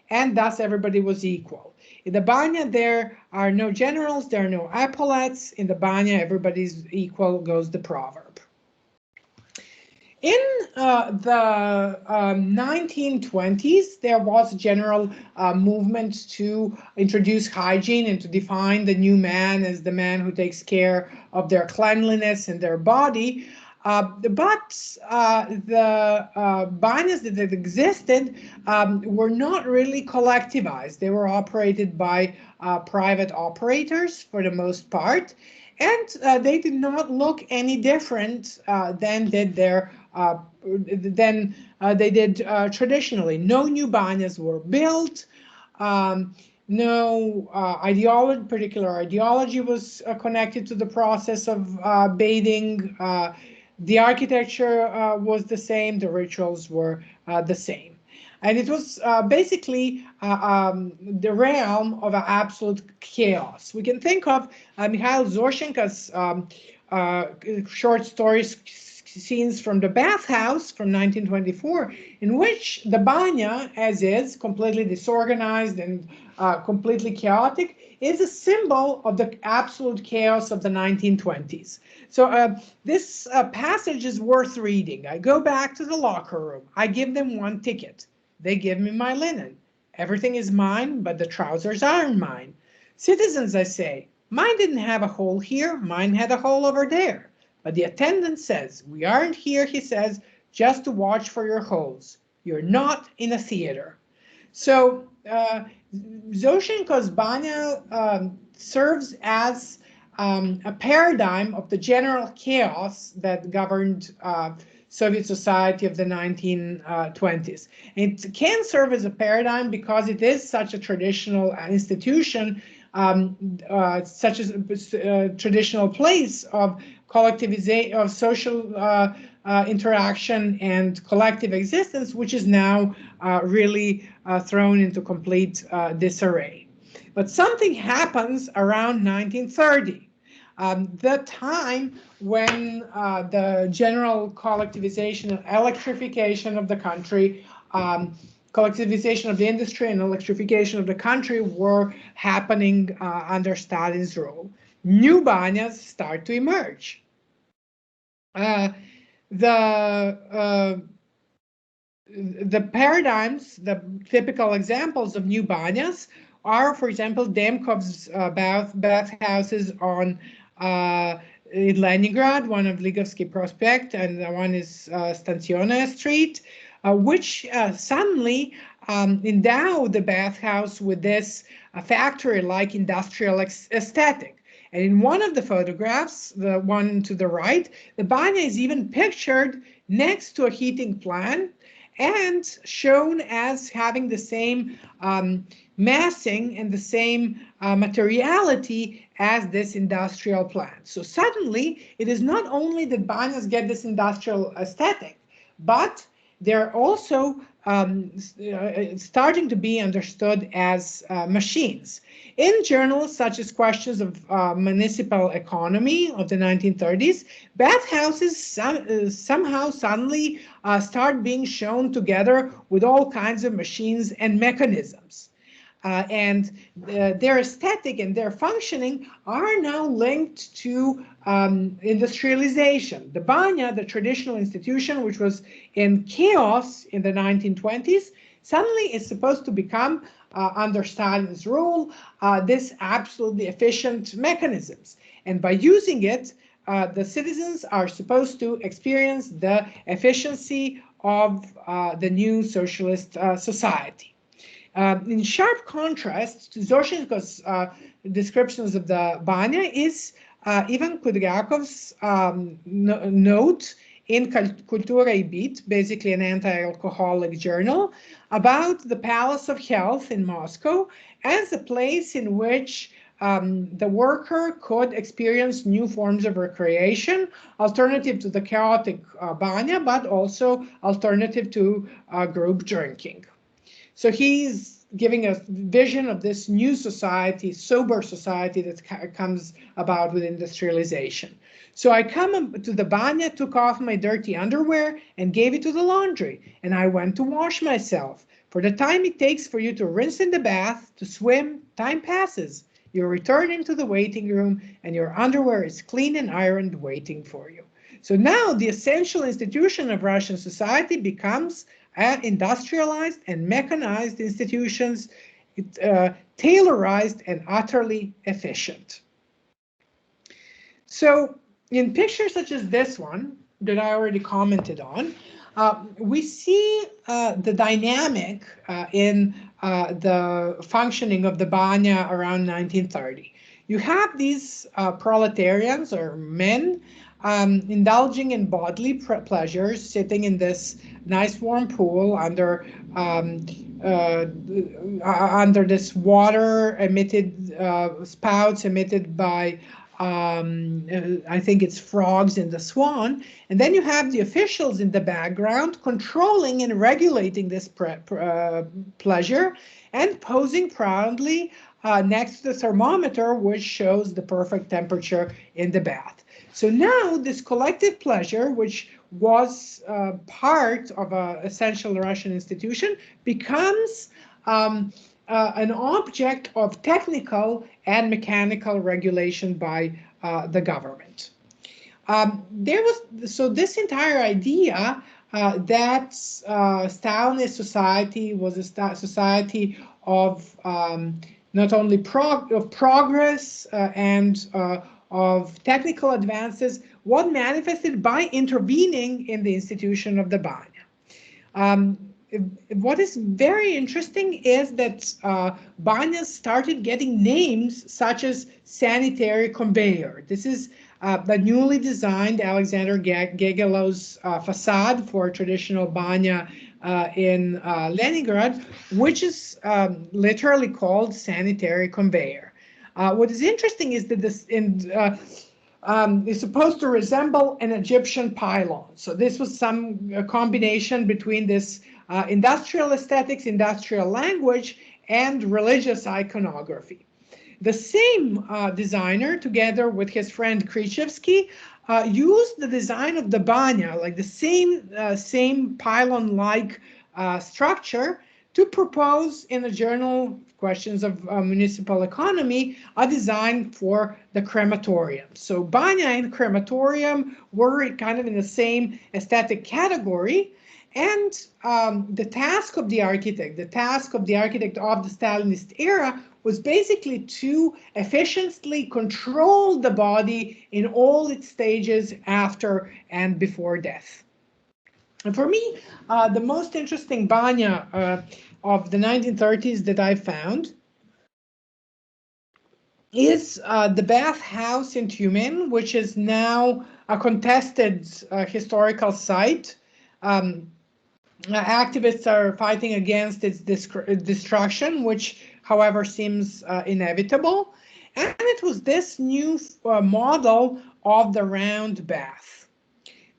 and thus everybody was equal. In the banya, there are no generals, there are no epaulets. In the banya, everybody's equal, goes the proverb. In the 1920s, there was a general movement to introduce hygiene and to define the new man as the man who takes care of their cleanliness and their body. But the banyas that existed were not really collectivized. They were operated by private operators for the most part, and they did not look any different than they did traditionally. No new banyas were built. No particular ideology was connected to the process of bathing. The architecture was the same, the rituals were the same. And it was basically the realm of absolute chaos. We can think of Mikhail Zorshenko's short story scenes from the bathhouse from 1924, in which the banya, as is, completely disorganized and completely chaotic, is a symbol of the absolute chaos of the 1920s. So this passage is worth reading. I go back to the locker room. I give them one ticket. They give me my linen. Everything is mine, but the trousers aren't mine. Citizens, I say, mine didn't have a hole here, mine had a hole over there. But the attendant says, we aren't here, he says, just to watch for your holes. You're not in a theater. So Zoshenko's banya serves as a paradigm of the general chaos that governed Soviet society of the 1920s. It can serve as a paradigm because it is such a traditional institution, such as a traditional place of collectivization, of social interaction and collective existence, which is now really thrown into complete disarray. But something happens around 1930. The time when the general collectivization and electrification of the country, collectivization of the industry and electrification of the country were happening under Stalin's rule. New banyas start to emerge. The paradigms, the typical examples of new banyas are, for example, Demkov's bathhouses on in Leningrad, one of Ligovsky Prospect, and the one is Stanciona Street, which suddenly endow the bathhouse with this factory-like industrial aesthetic. And in one of the photographs, the one to the right, the banya is even pictured next to a heating plant and shown as having the same massing and the same materiality as this industrial plant. So suddenly, it is not only that banyas get this industrial aesthetic, but they're also starting to be understood as machines. In journals such as Questions of Municipal Economy of the 1930s, bathhouses somehow suddenly start being shown together with all kinds of machines and mechanisms. And their aesthetic and their functioning are now linked to industrialization. The banya, the traditional institution, which was in chaos in the 1920s, suddenly is supposed to become, under Stalin's rule, this absolutely efficient mechanisms. And by using it, the citizens are supposed to experience the efficiency of the new socialist society. In sharp contrast to Zoshenko's descriptions of the banya is Ivan Kudryakov's note in Kultura i Bit, basically an anti-alcoholic journal, about the Palace of Health in Moscow as a place in which the worker could experience new forms of recreation, alternative to the chaotic banya, but also alternative to group drinking. So he's giving a vision of this new society, sober society that comes about with industrialization. So I come to the banya, took off my dirty underwear and gave it to the laundry. And I went to wash myself. For the time it takes for you to rinse in the bath, to swim, time passes. You return into the waiting room and your underwear is clean and ironed waiting for you. So now the essential institution of Russian society becomes industrialized and mechanized institutions, tailorized and utterly efficient. So in pictures such as this one that I already commented on, we see the dynamic in the functioning of the banya around 1930. You have these proletarians or men indulging in bodily pleasures, sitting in this nice warm pool under this water emitted spouts emitted by I think it's frogs in the Swan. And then you have the officials in the background controlling and regulating this pleasure and posing proudly next to the thermometer, which shows the perfect temperature in the bath. So now this collective pleasure, which was part of an essential Russian institution, becomes an object of technical and mechanical regulation by the government. So this entire idea that Stalinist society was a society of not only progress and of technical advances, was manifested by intervening in the institution of the Banya. What is very interesting is that banyas started getting names such as sanitary conveyor. This is the newly designed Alexander Gegelow's facade for traditional banya in Leningrad, which is literally called sanitary conveyor. What is interesting is that this is supposed to resemble an Egyptian pylon. So this was some combination between this industrial aesthetics, industrial language, and religious iconography. The same designer, together with his friend Krzyzewski, used the design of the banya, like the same pylon-like structure, to propose in the journal Questions of Municipal Economy a design for the crematorium. So banya and crematorium were kind of in the same aesthetic category. And the task of the architect of the Stalinist era was basically to efficiently control the body in all its stages after and before death. And for me, the most interesting banya of the 1930s that I found is the bath house in Tyumen, which is now a contested historical site. Activists are fighting against its destruction, which, however, seems inevitable. And it was this new model of the round bath.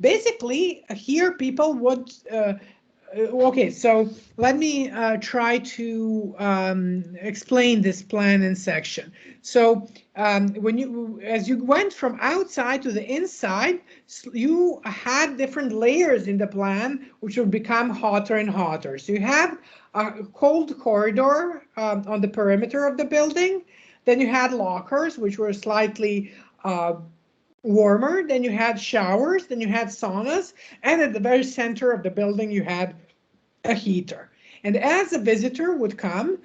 Basically, here people would... okay, so let me try to explain this plan in section. So as you went from outside to the inside, you had different layers in the plan, which would become hotter and hotter. So you have a cold corridor on the perimeter of the building. Then you had lockers, which were slightly warmer, then you had showers, then you had saunas, and at the very center of the building you had a heater. And as a visitor would come,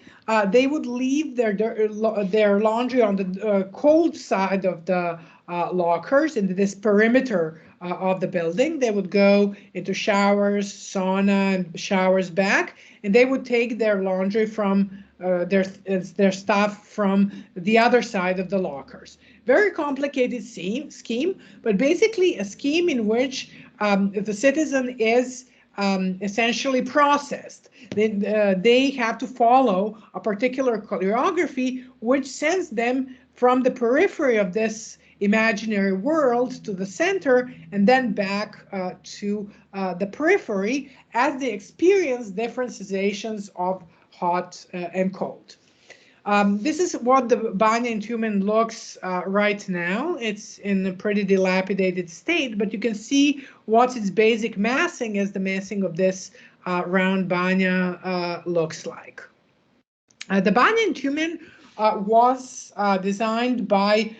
they would leave their laundry on the cold side of the lockers in this perimeter of the building. They would go into showers, sauna, and showers back, and they would take their laundry from their stuff from the other side of the lockers. Very complicated scheme, but basically a scheme in which the citizen is essentially processed. They have to follow a particular choreography which sends them from the periphery of this imaginary world to the center and then back to the periphery as they experience different sensations of hot and cold. This is what the banya in Tyumen looks right now. It's in a pretty dilapidated state, but you can see what its basic massing as the massing of this round banya looks like. The banya in Tyumen was designed by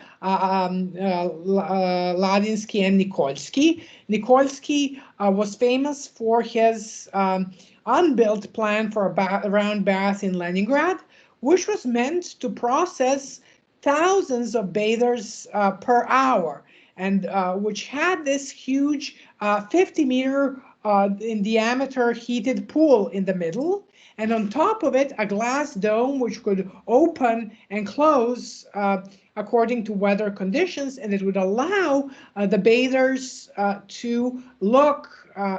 Ladinsky and Nikolsky. Nikolsky was famous for his unbuilt plan for a round bath in Leningrad, which was meant to process thousands of bathers per hour, and which had this huge 50-meter in diameter heated pool in the middle, and on top of it, a glass dome which could open and close according to weather conditions, and it would allow the bathers to look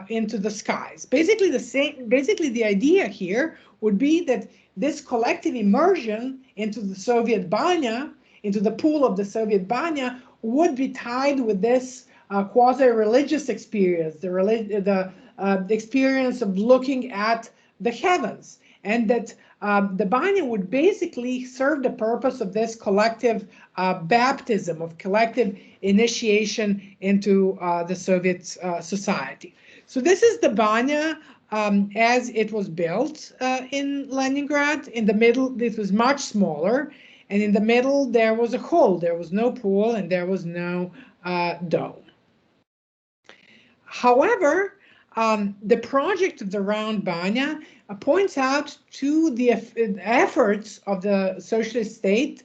into the skies. Basically, the idea here would be that this collective immersion into the Soviet banya, into the pool of the Soviet banya, would be tied with this quasi-religious experience, the experience of looking at the heavens. and that the banya would basically serve the purpose of this collective baptism, of collective initiation into the Soviet society. So this is the banya as it was built in Leningrad. In the middle, it was much smaller, and in the middle there was a hole. There was no pool and there was no dome. However, the project of the round banya points out to the efforts of the socialist state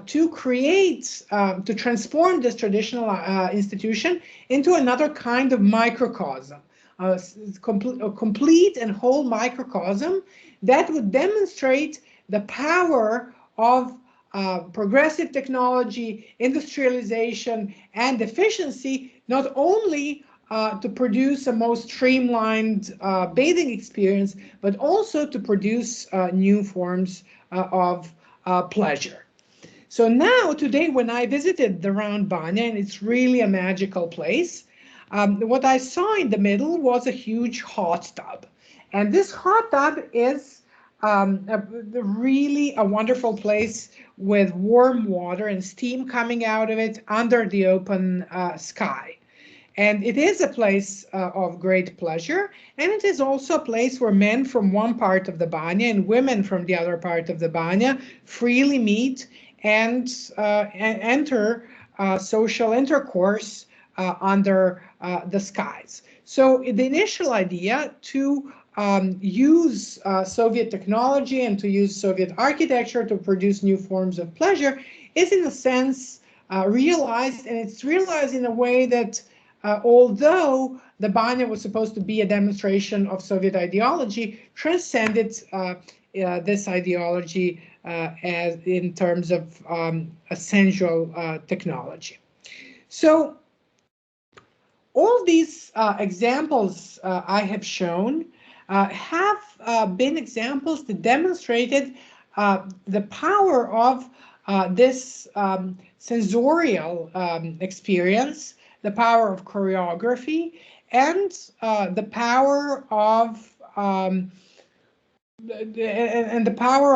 to create, to transform this traditional institution into another kind of microcosm, a complete and whole microcosm that would demonstrate the power of progressive technology, industrialization, and efficiency, not only to produce a most streamlined bathing experience, but also to produce new forms of pleasure. So now, today, when I visited the round banya, and it's really a magical place, what I saw in the middle was a huge hot tub. And this hot tub is really a wonderful place with warm water and steam coming out of it under the open sky. And it is a place of great pleasure, and it is also a place where men from one part of the banya and women from the other part of the banya freely meet and enter social intercourse under the skies. So the initial idea to use Soviet technology and to use Soviet architecture to produce new forms of pleasure is in a sense realized, and it's realized in a way that although the banya was supposed to be a demonstration of Soviet ideology, transcended this ideology as in terms of a sensual technology. So all these examples I have shown have been examples that demonstrated the power of this sensorial experience, the power of choreography, and the power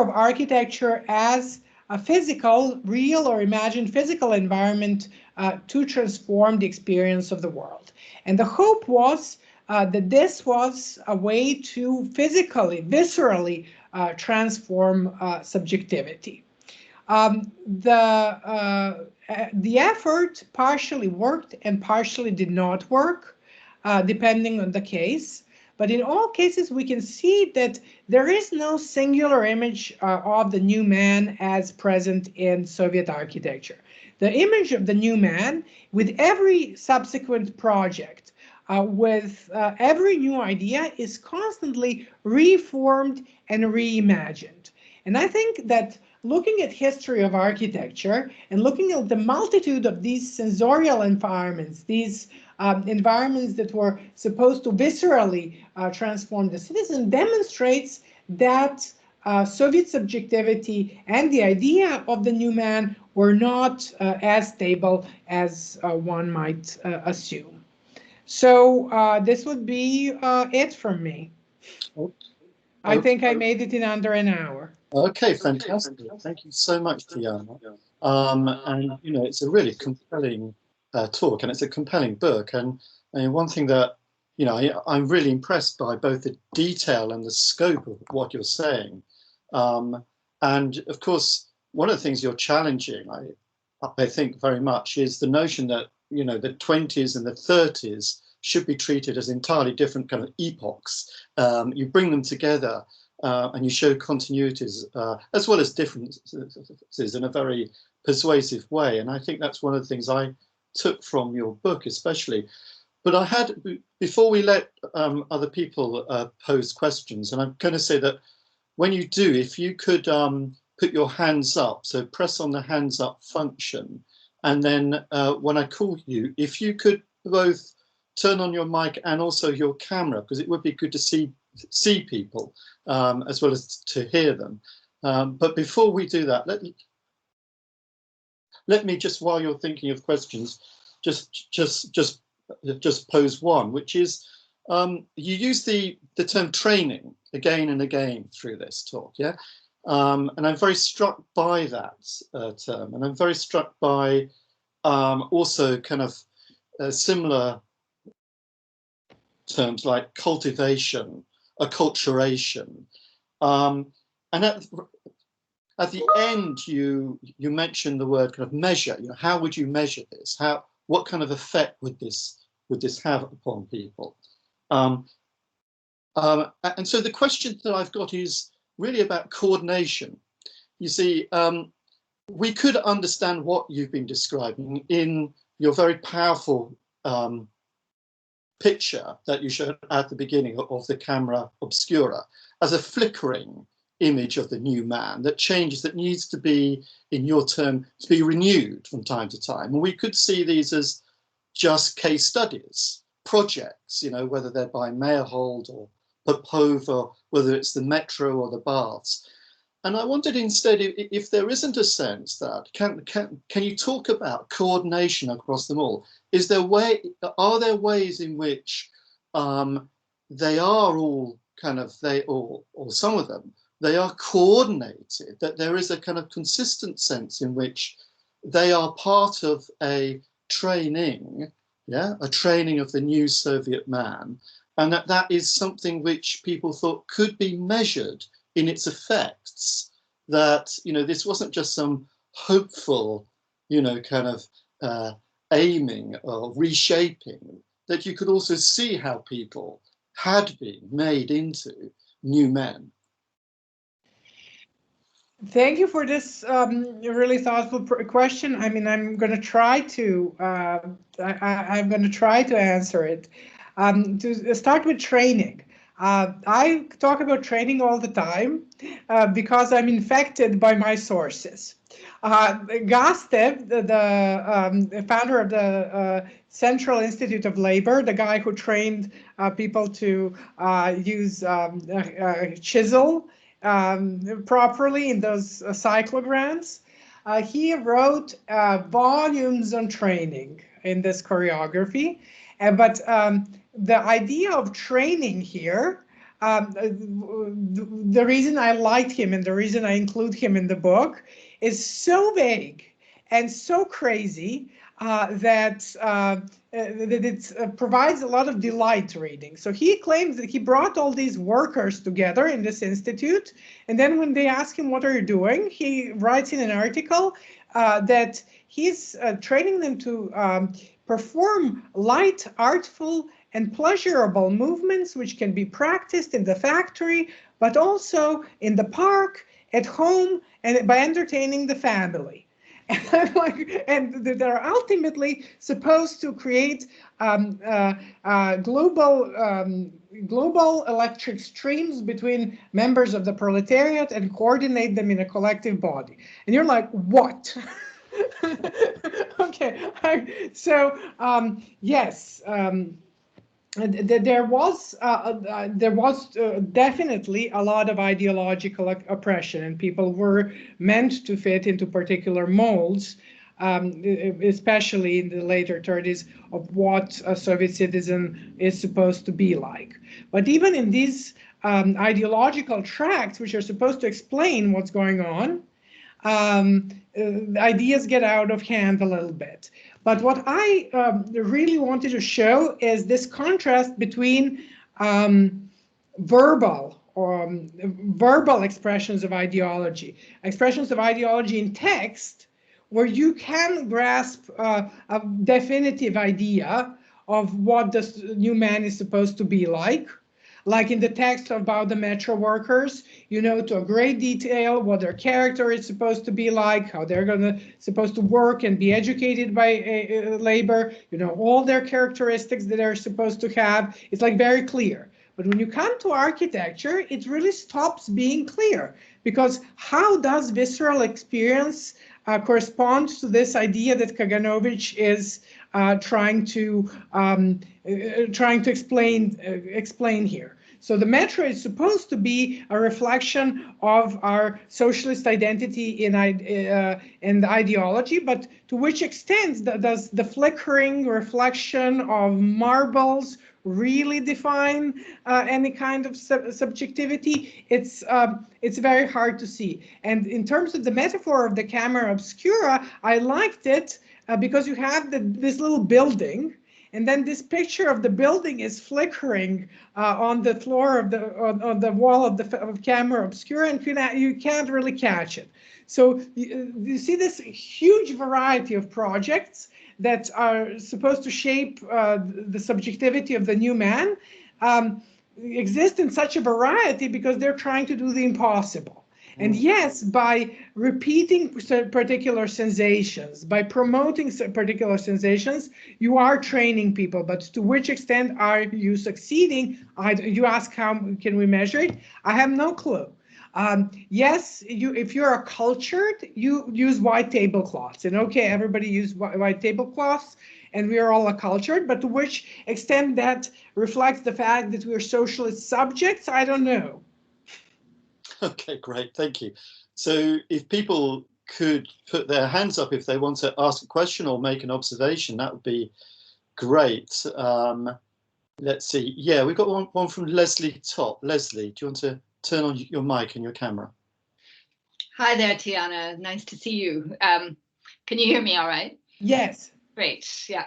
of architecture as a physical, real or imagined physical environment to transform the experience of the world. And the hope was that this was a way to physically, viscerally transform subjectivity. The effort partially worked and partially did not work, depending on the case. But in all cases, we can see that there is no singular image of the new man as present in Soviet architecture. The image of the new man, with every subsequent project, with every new idea, is constantly reformed and reimagined. And I think that looking at history of architecture and looking at the multitude of these sensorial environments, these environments that were supposed to viscerally transform the citizen, demonstrates that Soviet subjectivity and the idea of the new man were not as stable as one might assume. So this would be it from me. I think I made it in under an hour. Okay, fantastic. Thank you so much, Tijana. And you know, it's a really compelling talk, and it's a compelling book. And one thing that I'm really impressed by both the detail and the scope of what you're saying. And of course, one of the things you're challenging, I think very much, is the notion that the 20s and the 30s should be treated as entirely different kind of epochs. You bring them together. And you show continuities as well as differences in a very persuasive way. And I think that's one of the things I took from your book, especially. But I had, before we let other people pose questions, and I'm going to say that when you do, if you could put your hands up, so press on the hands up function, and then when I call you, if you could both turn on your mic and also your camera, because it would be good to see people as well as to hear them. But before we do that, let me just, while you're thinking of questions, just pose one, which is you use the term training again and again through this talk. Yeah, and I'm very struck by that term, and I'm very struck by also kind of similar terms like cultivation, acculturation, and at the end, you mentioned the word kind of measure. You know, how would you measure this? What kind of effect would this have upon people? And so the question that I've got is really about coordination. You see, we could understand what you've been describing in your very powerful picture that you showed at the beginning of the camera obscura as a flickering image of the new man that changes, that needs to be, in your term, to be renewed from time to time. And we could see these as just case studies, projects, you know, whether they're by Meyerhold or Popova, whether it's the metro or the baths. And I wondered instead if there isn't a sense that, can you talk about coordination across them all? Are there ways in which they are all kind of, or some of them, they are coordinated, that there is a kind of consistent sense in which they are part of a training, a training of the new Soviet man, and that is something which people thought could be measured in its effects, that, you know, this wasn't just some hopeful, you know, kind of aiming or reshaping, that you could also see how people had been made into new men. Thank you for this really thoughtful question. I mean, I'm going to try to I'm going to try to answer it. To start with training, I talk about training all the time because I'm infected by my sources. Gastev, the founder of the Central Institute of Labor, the guy who trained people to use chisel properly in those cyclograms. He wrote volumes on training in this choreography, but the idea of training here, the reason I like him and the reason I include him in the book is so vague and so crazy that it provides a lot of delight reading. So he claims that he brought all these workers together in this institute, and then when they ask him, what are you doing? He writes in an article that he's training them to perform light, artful, and pleasurable movements which can be practiced in the factory, but also in the park, at home, and by entertaining the family. And they're ultimately supposed to create global electric streams between members of the proletariat and coordinate them in a collective body. And you're like, what? Okay, so yes. There was definitely a lot of ideological oppression, and people were meant to fit into particular molds, especially in the later 30s, of what a Soviet citizen is supposed to be like. But even in these ideological tracts, which are supposed to explain what's going on, ideas get out of hand a little bit. But what I really wanted to show is this contrast between verbal expressions of ideology in text, where you can grasp a definitive idea of what this new man is supposed to be like in the text about the metro workers, you know, to a great detail what their character is supposed to be like, how they're supposed to work and be educated by labor, you know, all their characteristics that they're supposed to have. It's like very clear. But when you come to architecture, it really stops being clear, because how does visceral experience correspond to this idea that Kaganovich is trying to explain here? So the metro is supposed to be a reflection of our socialist identity and ideology, but to which extent does the flickering reflection of marbles really define any kind of subjectivity, it's very hard to see. And in terms of the metaphor of the camera obscura, I liked it because you have this little building, and then this picture of the building is flickering on the floor of on the wall of the camera obscura, and you can't really catch it. So you see this huge variety of projects that are supposed to shape the subjectivity of the new man exist in such a variety because they're trying to do the impossible. And yes, by repeating particular sensations, by promoting particular sensations, you are training people. But to which extent are you succeeding? You ask, how can we measure it? I have no clue. Yes, if you're accultured, you use white tablecloths. And okay, everybody use white tablecloths, and we are all accultured. But to which extent that reflects the fact that we're socialist subjects, I don't know. Okay, great, thank you. So if people could put their hands up if they want to ask a question or make an observation, that would be great. Let's see. Yeah, we've got one from Leslie Top. Leslie, do you want to turn on your mic and your camera? Hi there, Tijana. Nice to see you. Can you hear me all right? Yes. Great, yeah.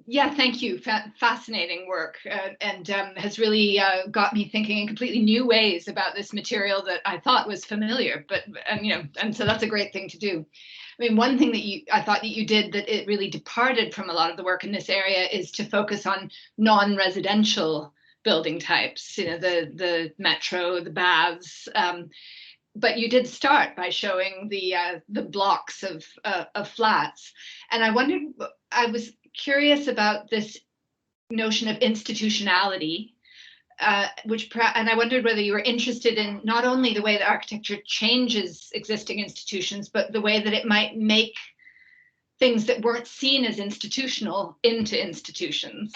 Yeah, thank you. Fascinating work, and has really got me thinking in completely new ways about this material that I thought was familiar, but and so that's a great thing to do. I mean, one thing that I thought that you did that it really departed from a lot of the work in this area is to focus on non-residential building types, the metro, the baths. But you did start by showing the blocks of flats, and I was curious about this notion of institutionality, and I wondered whether you were interested in not only the way that architecture changes existing institutions, but the way that it might make things that weren't seen as institutional into institutions.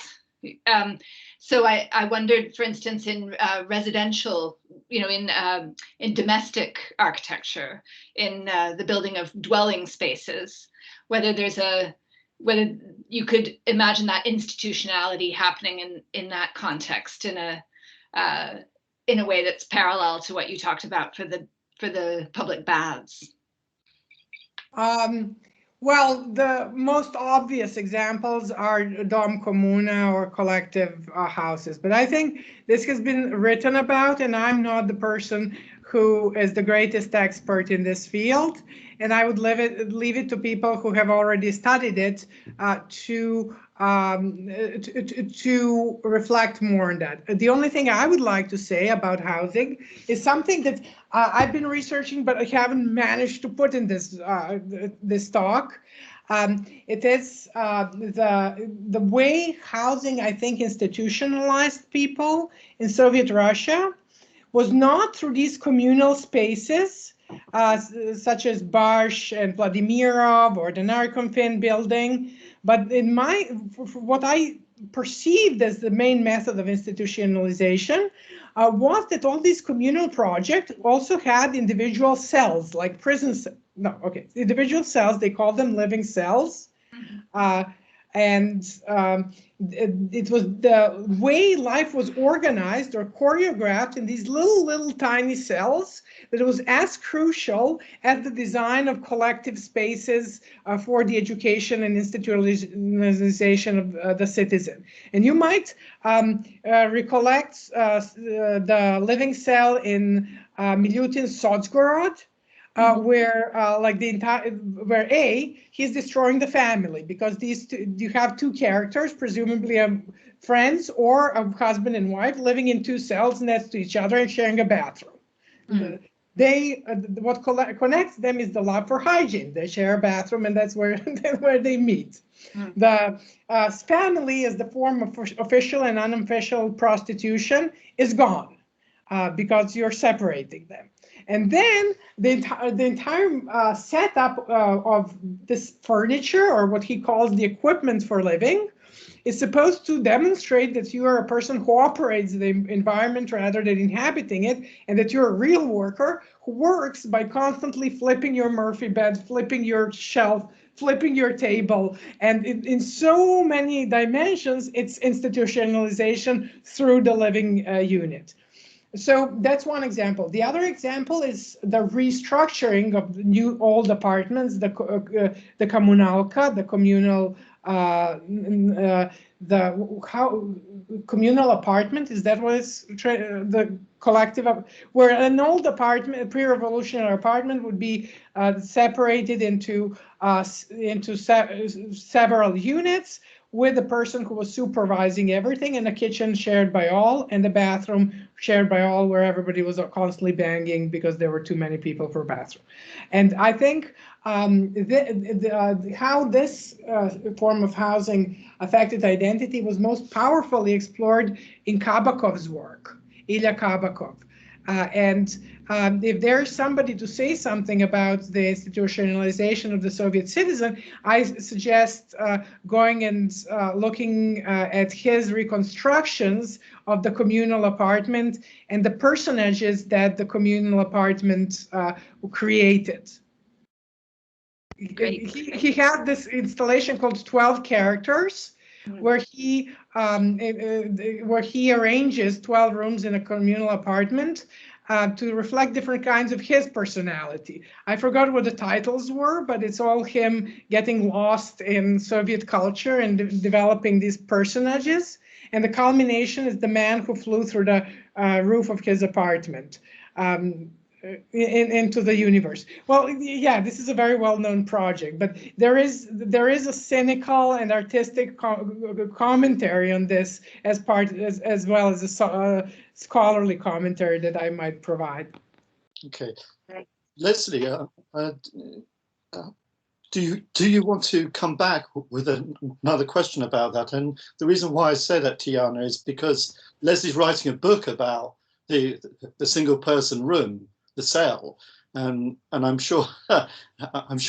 So I wondered, for instance, in residential, in domestic architecture, in the building of dwelling spaces, whether you could imagine that institutionality happening in that context in a way that's parallel to what you talked about for the public baths. Well, the most obvious examples are dom communa or collective houses. But I think this has been written about, and I'm not the person who is the greatest expert in this field. And I would leave it to people who have already studied it to reflect more on that. The only thing I would like to say about housing is something that I've been researching, but I haven't managed to put in this talk. It is the way housing, I think, institutionalized people in Soviet Russia was not through these communal spaces, such as Barsh and Vladimirov or the Narkomfin building, but what I perceived as the main method of institutionalization was that all these communal projects also had individual cells, like prisons. No, okay, individual cells. They call them living cells, and it was the way life was organized or choreographed in these little tiny cells that it was as crucial as the design of collective spaces for the education and institutionalization of the citizen. And you might recollect the living cell in Milutin's Sotsgorod, where he's destroying the family because you have two characters, presumably friends or a husband and wife, living in two cells next to each other and sharing a bathroom. What connects them is the love for hygiene. They share a bathroom, and that's where they meet. The family, as the form of official and unofficial prostitution, is gone because you're separating them. And then the entire setup of this furniture, or what he calls the equipment for living, is supposed to demonstrate that you are a person who operates the environment rather than inhabiting it, and that you're a real worker who works by constantly flipping your Murphy bed, flipping your shelf, flipping your table. And in so many dimensions, it's institutionalization through the living unit. So that's one example. The other example is the restructuring of the new old apartments, the Kommunalka, the communal, communal apartment. Is that what it's the collective of, where an old apartment, a pre-revolutionary apartment, would be separated into several units, with a person who was supervising everything, and a kitchen shared by all, and the bathroom shared by all, where everybody was constantly banging because there were too many people per bathroom. And I think how this form of housing affected identity was most powerfully explored in Kabakov's work, Ilya Kabakov. If there's somebody to say something about the institutionalization of the Soviet citizen, I suggest going and looking at his reconstructions of the communal apartment and the personages that the communal apartment created. He had this installation called 12 Characters, where he arranges 12 rooms in a communal apartment to reflect different kinds of his personality. I forgot what the titles were, but it's all him getting lost in Soviet culture and developing these personages. And the culmination is the man who flew through the roof of his apartment. Into the universe. Well, yeah, this is a very well-known project, but there is a cynical and artistic commentary on this as well as a scholarly commentary that I might provide. Okay, Leslie, do you want to come back with another question about that? And the reason why I say that, Tijana, is because Leslie's writing a book about the single-person room, the cell, and I'm sure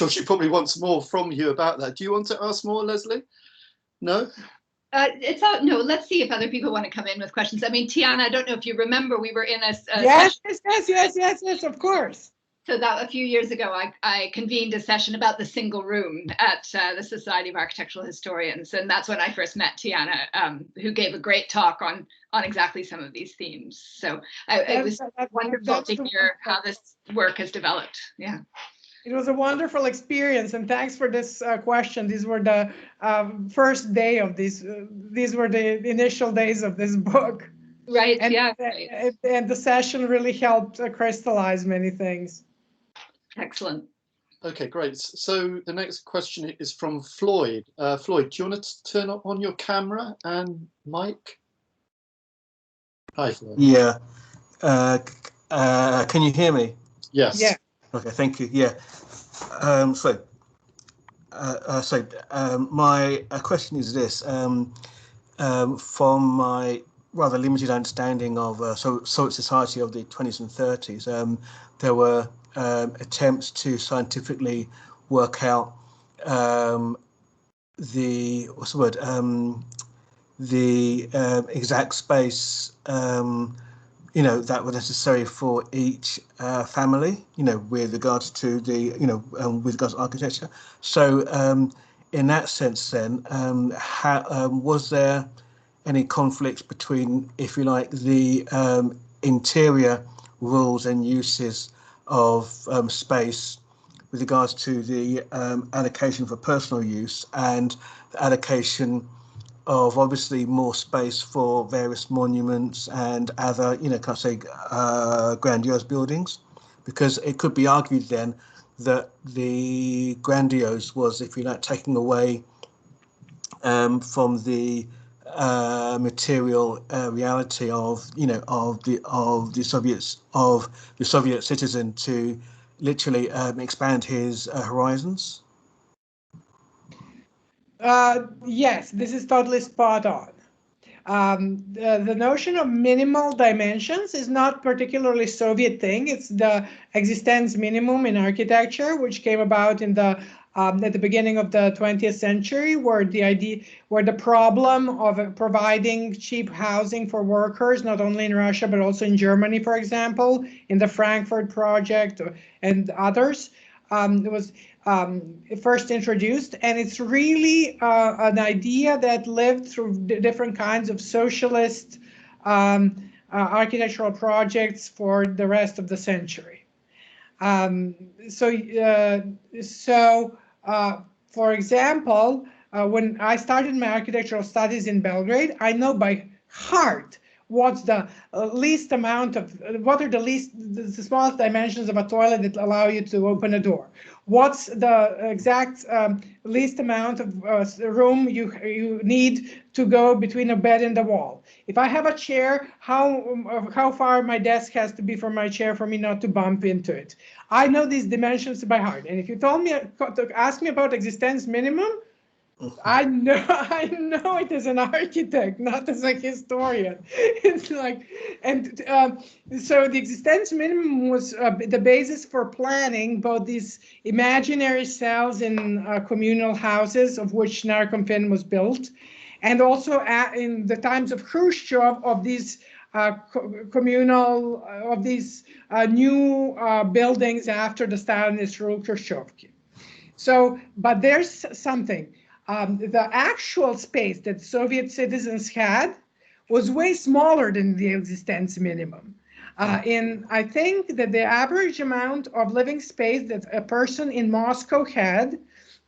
she probably wants more from you about that. Do you want to ask more, Leslie? No? No, let's see if other people want to come in with questions. I mean, Tijana, I don't know if you remember, we were in a yes, of course. So that a few years ago, I convened a session about the single room at the Society of Architectural Historians, and that's when I first met Tijana, who gave a great talk on exactly some of these themes. So it was wonderful to hear how this work has developed. Yeah. It was a wonderful experience, and thanks for this question. These were the first day of these. These were the initial days of this book. Right. And, yeah. And the session really helped crystallize many things. Excellent. Okay, great. So the next question is from Floyd. Floyd, do you want to turn on your camera and mic? Hi, Floyd. Yeah. Can you hear me? Yes. Yeah. Okay, thank you. Yeah. My question is this. From my rather limited understanding of Soviet society of the 20s and 30s, there were attempts to scientifically work out the exact space that was necessary for each family, with regards to the with regards to architecture. So in that sense, then, was there any conflicts between, if you like, the interior rules and uses of space with regards to the allocation for personal use and the allocation of obviously more space for various monuments and other, grandiose buildings? Because it could be argued then that the grandiose was, if you like, taking away from the material reality of the Soviet citizen to literally expand his horizons. Yes, this is totally spot on. The notion of minimal dimensions is not particularly Soviet thing. It's the existence minimum in architecture, which came about in the at the beginning of the 20th century, where the problem of providing cheap housing for workers, not only in Russia but also in Germany, for example, in the Frankfurt project and others, was first introduced, and it's really an idea that lived through different kinds of socialist architectural projects for the rest of the century. For example, when I started my architectural studies in Belgrade, I know by heart what's the least amount of, what are the smallest dimensions of a toilet that allow you to open a door. What's the exact least amount of room you need to go between a bed and the wall. If I have a chair, how far my desk has to be from my chair for me not to bump into it. I know these dimensions by heart. And if you told me to ask me about existence minimum, I know it as an architect, not as a historian. It's like, and so the existence minimum was the basis for planning both these imaginary cells in communal houses, of which Narkomfin was built, and also in the times of Khrushchev, of these communal, of these new buildings after the Stalinist rule Khrushchevki. So, but there's something. The actual space that Soviet citizens had was way smaller than the existence minimum. I think that the average amount of living space that a person in Moscow had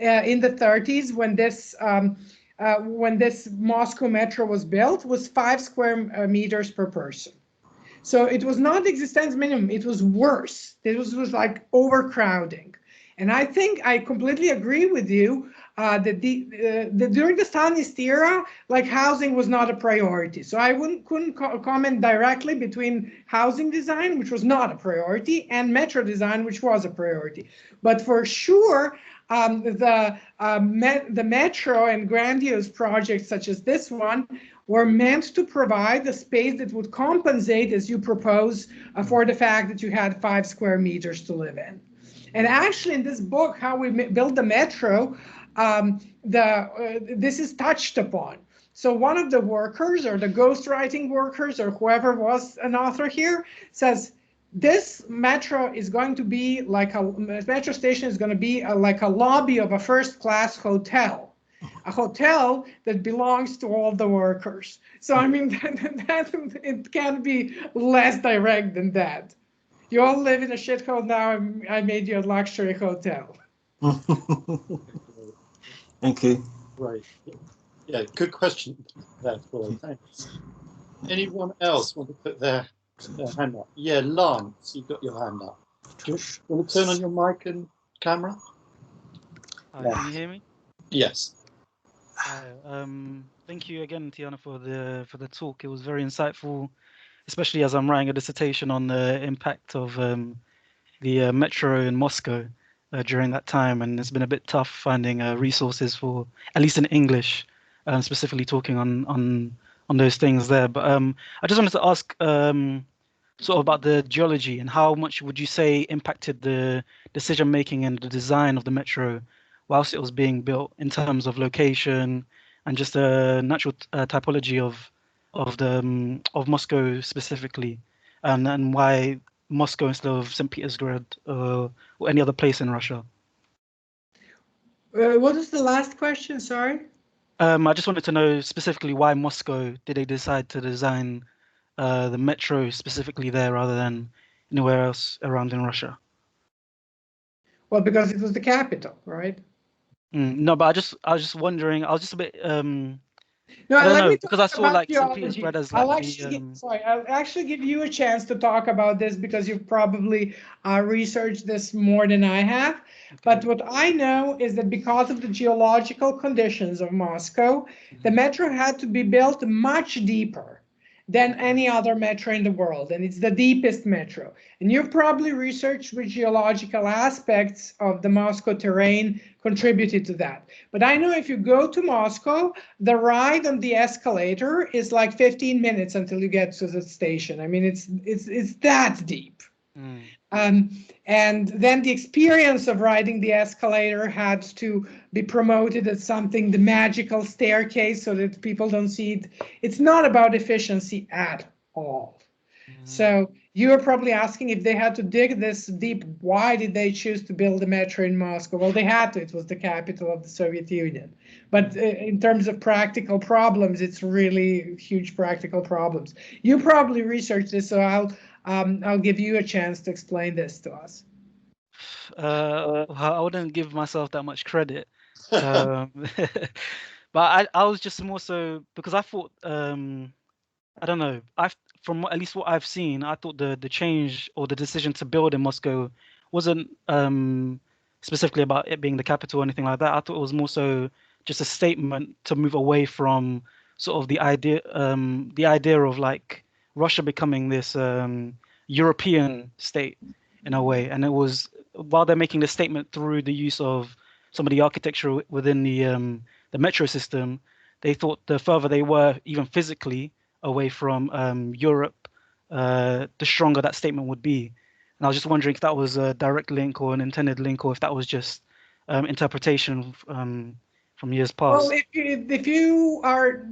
in the 30s when this Moscow metro was built was 5 square meters per person. So it was not the existence minimum, it was worse. It was like overcrowding. And I think I completely agree with you that during the Stalinist era, like housing was not a priority. So I couldn't comment directly between housing design, which was not a priority, and metro design, which was a priority. But for sure, the metro and grandiose projects such as this one were meant to provide a space that would compensate, as you propose, for the fact that you had 5 square meters to live in. And actually, in this book, How We Build the Metro, this is touched upon. So one of the workers, or the ghostwriting workers, or whoever was an author here, says this metro is going to be like metro station is going to be like a lobby of a first-class hotel, a hotel that belongs to all the workers. So I mean, that it can't be less direct than that. You all live in a shithole now, I made you a luxury hotel. Thank you. Right. Yeah, good question there, Paul. Thanks. Anyone else want to put their hand up? Yeah, Lance, you've got your hand up. Do you want to turn on your mic and camera? Can you hear me? Yes. Thank you again, Tijana, for the talk. It was very insightful, especially as I'm writing a dissertation on the impact of the metro in Moscow during that time, and it's been a bit tough finding resources for, at least in English, specifically talking on those things there. But I just wanted to ask sort of about the geology and how much would you say impacted the decision making and the design of the metro whilst it was being built in terms of location and just the natural typology of Moscow specifically, and why Moscow instead of St. Petersburg or any other place in Russia? What was the last question? Sorry. I just wanted to know specifically why Moscow did they decide to design the metro specifically there rather than anywhere else around in Russia? Well, because it was the capital, right? No, but I was just wondering. I was just a bit. No, I don't let know, me because I talk saw about like St. geology. Petersburg as I'll like actually give you a chance to talk about this because you've probably researched this more than I have. Okay. But what I know is that because of the geological conditions of Moscow, the metro had to be built much deeper than any other metro in the world, and it's the deepest metro. And you've probably researched which geological aspects of the Moscow terrain contributed to that. But I know if you go to Moscow, the ride on the escalator is like 15 minutes until you get to the station. I mean, it's that deep. And then the experience of riding the escalator had to be promoted as something, the magical staircase, so that people don't see it. It's not about efficiency at all. So You are probably asking, if they had to dig this deep, why did they choose to build a metro in Moscow? Well, they had to. It was the capital of the Soviet Union. But in terms of practical problems, it's really huge practical problems. You probably researched this, so I'll give you a chance to explain this to us. Well, I wouldn't give myself that much credit. But I was just more so because I thought, I don't know, from at least what I've seen, I thought the change or the decision to build in Moscow wasn't specifically about it being the capital or anything like that. I thought it was more so just a statement to move away from sort of the idea of like Russia becoming this European state in a way. And it was while they're making this statement through the use of some of the architecture within the metro system, they thought the further they were even physically away from Europe, the stronger that statement would be. And I was just wondering if that was a direct link or an intended link, or if that was just interpretation from years past. Well, if you are,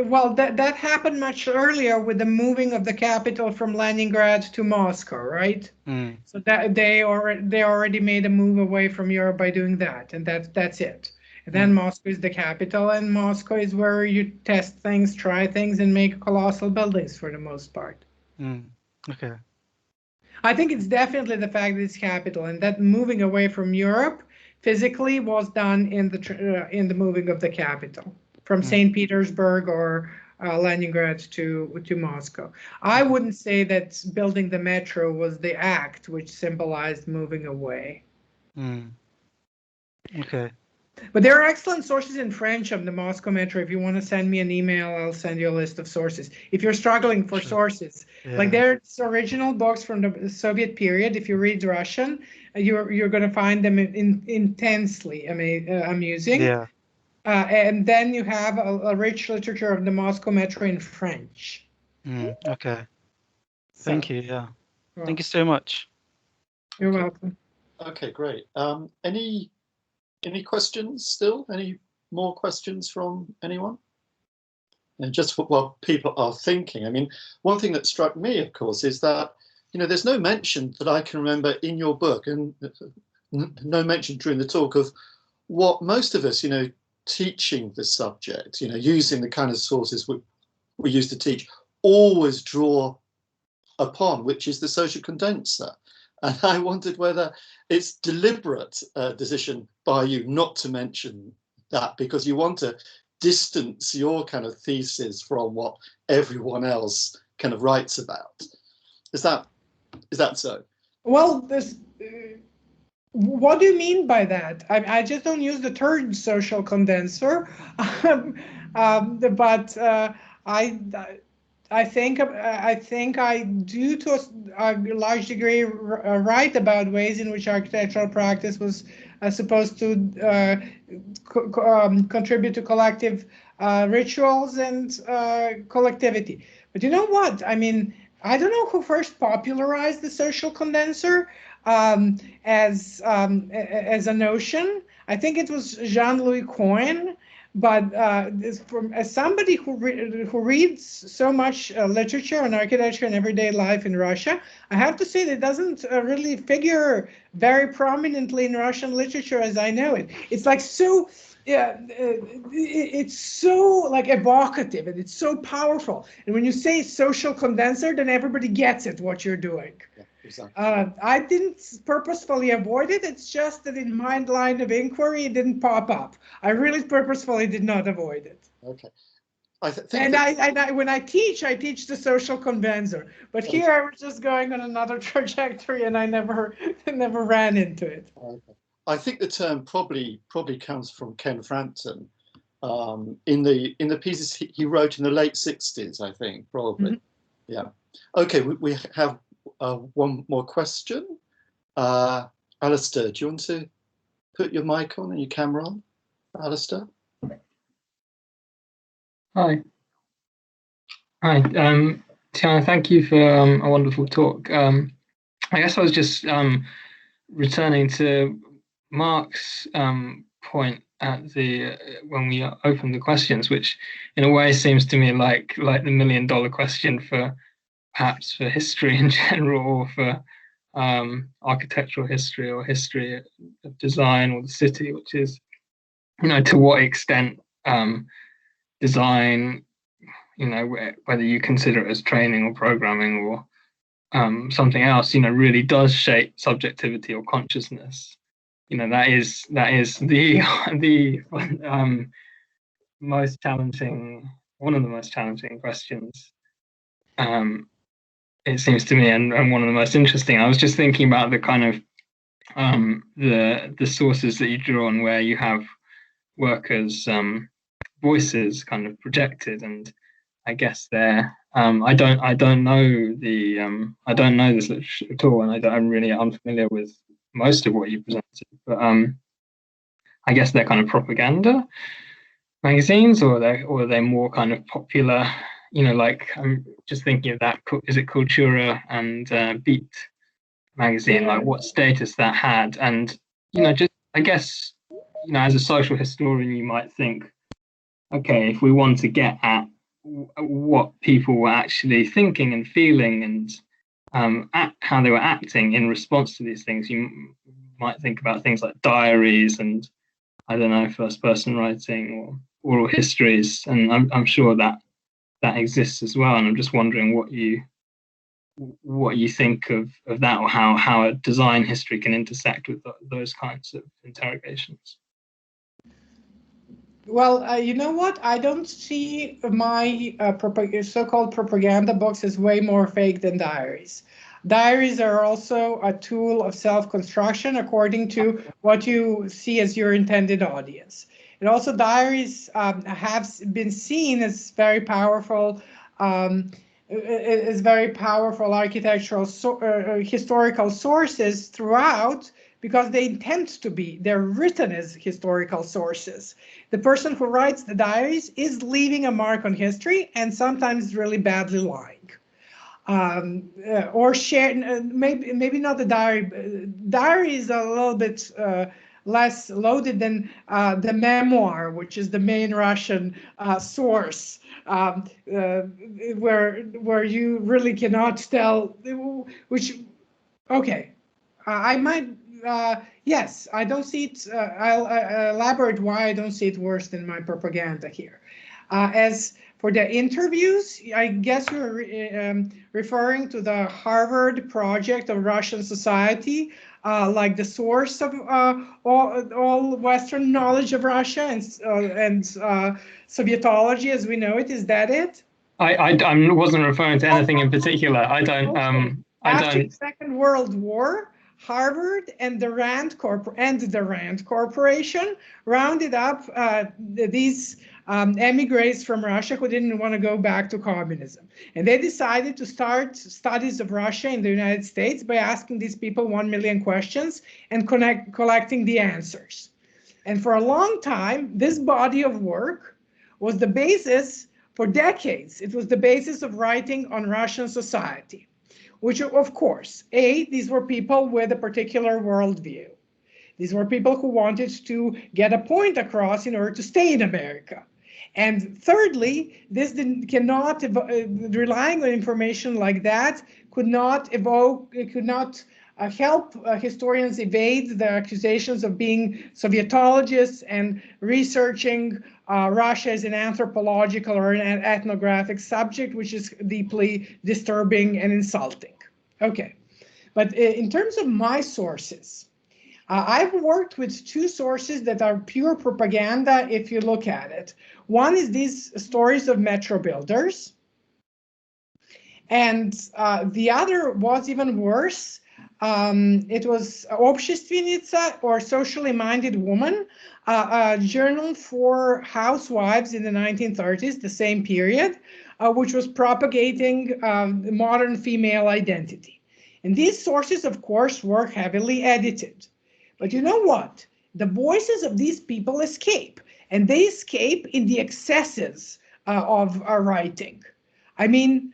well, that happened much earlier with the moving of the capital from Leningrad to Moscow, right? Mm. So that they already made a move away from Europe by doing that, and that's it. And then Moscow is the capital, and Moscow is where you test things, try things, and make colossal buildings for the most part. Okay. I think it's definitely the fact that it's capital, and that moving away from Europe physically was done in the moving of the capital from St. Petersburg or Leningrad to Moscow. I wouldn't say that building the metro was the act which symbolized moving away. Okay. But there are excellent sources in French of the Moscow metro. If you want to send me an email, I'll send you a list of sources. If you're struggling for sources, like there's original books from the Soviet period. If you read Russian, you're going to find them intensely amusing. Yeah. And then you have a rich literature of the Moscow metro in French. Okay. Thank you. Yeah. Well, thank you so much. You're welcome. Okay, great. Any questions still? Any more questions from anyone? And just while people are thinking, I mean, one thing that struck me, of course, is that, you know, there's no mention that I can remember in your book, and no mention during the talk of what most of us, you know, teaching the subject, you know, using the kind of sources we used to teach, always draw upon, which is the social condenser. And I wondered whether it's deliberate decision by you not to mention that, because you want to distance your kind of thesis from what everyone else kind of writes about. Is that so? Well, what do you mean by that? I just don't use the term social condenser, but I think I do to a large degree write about ways in which architectural practice was supposed to contribute to collective rituals and collectivity. But you know what? I mean, I don't know who first popularized the social condenser as a notion. I think it was Jean-Louis Cohen. But as somebody who reads so much literature on architecture and everyday life in Russia, I have to say that it doesn't really figure very prominently in Russian literature as I know it. It's like so, it's so like evocative and it's so powerful. And when you say social condenser, then everybody gets it, what you're doing. Yeah. Exactly. I didn't purposefully avoid it. It's just that in my line of inquiry, it didn't pop up. I really purposefully did not avoid it. Okay. When I teach the social condenser. But here I was just going on another trajectory, and I never ran into it. Okay. I think the term probably comes from Ken Frampton in the pieces he wrote in the late 60s. I think probably. Mm-hmm. Yeah. Okay. We have. One more question. Alistair, do you want to put your mic on and your camera on? Alistair? Hi. Tijana, thank you for a wonderful talk. I guess I was just returning to Mark's point at when we opened the questions, which in a way seems to me like the $1 million question for perhaps for history in general, or for architectural history or history of design or the city, which is, to what extent design, whether you consider it as training or programming or something else, really does shape subjectivity or consciousness. That is the most challenging, one of the most challenging questions, it seems to me, and one of the most interesting. I was just thinking about the kind of the sources that you draw on, where you have workers' voices kind of projected, and I guess they're I don't know this literature at all, and I'm really unfamiliar with most of what you presented, but I guess they're kind of propaganda magazines, or are they more kind of popular, like I'm just thinking of that, is it Cultura and Beat magazine, like what status that had, and just I guess as a social historian you might think, okay, if we want to get at what people were actually thinking and feeling and how they were acting in response to these things, you might think about things like diaries and, I don't know, first person writing or oral histories, and I'm sure that exists as well, and I'm just wondering what you think of that, or how a design history can intersect with those kinds of interrogations. Well, you know what? I don't see my so-called propaganda books as way more fake than diaries. Diaries are also a tool of self-construction according to what you see as your intended audience. And also diaries have been seen as very powerful, architectural historical sources throughout, because they intend to be. They're written as historical sources. The person who writes the diaries is leaving a mark on history, and sometimes really badly lying. Or share, maybe not the diary. Diary is a little bit less loaded than the memoir, which is the main Russian source, where you really cannot tell which. Okay, I might. Yes, I don't see it. I'll elaborate why I don't see it worse than my propaganda here. As for the interviews, I guess you're referring to the Harvard project of Russian society, like the source of all Western knowledge of Russia and Sovietology as we know it. Is that it? I wasn't referring to anything in particular. I don't. Okay. After the Second World War, Harvard and the Rand Corporation rounded up these emigres from Russia who didn't want to go back to communism. And they decided to start studies of Russia in the United States by asking these people 1 million questions and collecting the answers. And for a long time, this body of work was the basis for decades. It was the basis of writing on Russian society, which, of course, these were people with a particular worldview. These were people who wanted to get a point across in order to stay in America. And thirdly, this cannot, relying on information like that could not help historians evade the accusations of being Sovietologists and researching Russia as an anthropological or an ethnographic subject, which is deeply disturbing and insulting. Okay, but in terms of my sources, I've worked with two sources that are pure propaganda if you look at it. One is these stories of metro builders, and the other was even worse. It was Общественница, or Socially Minded Woman, a journal for housewives in the 1930s, the same period, which was propagating the modern female identity. And these sources, of course, were heavily edited. But you know what? The voices of these people escape, and they escape in the excesses of writing. I mean,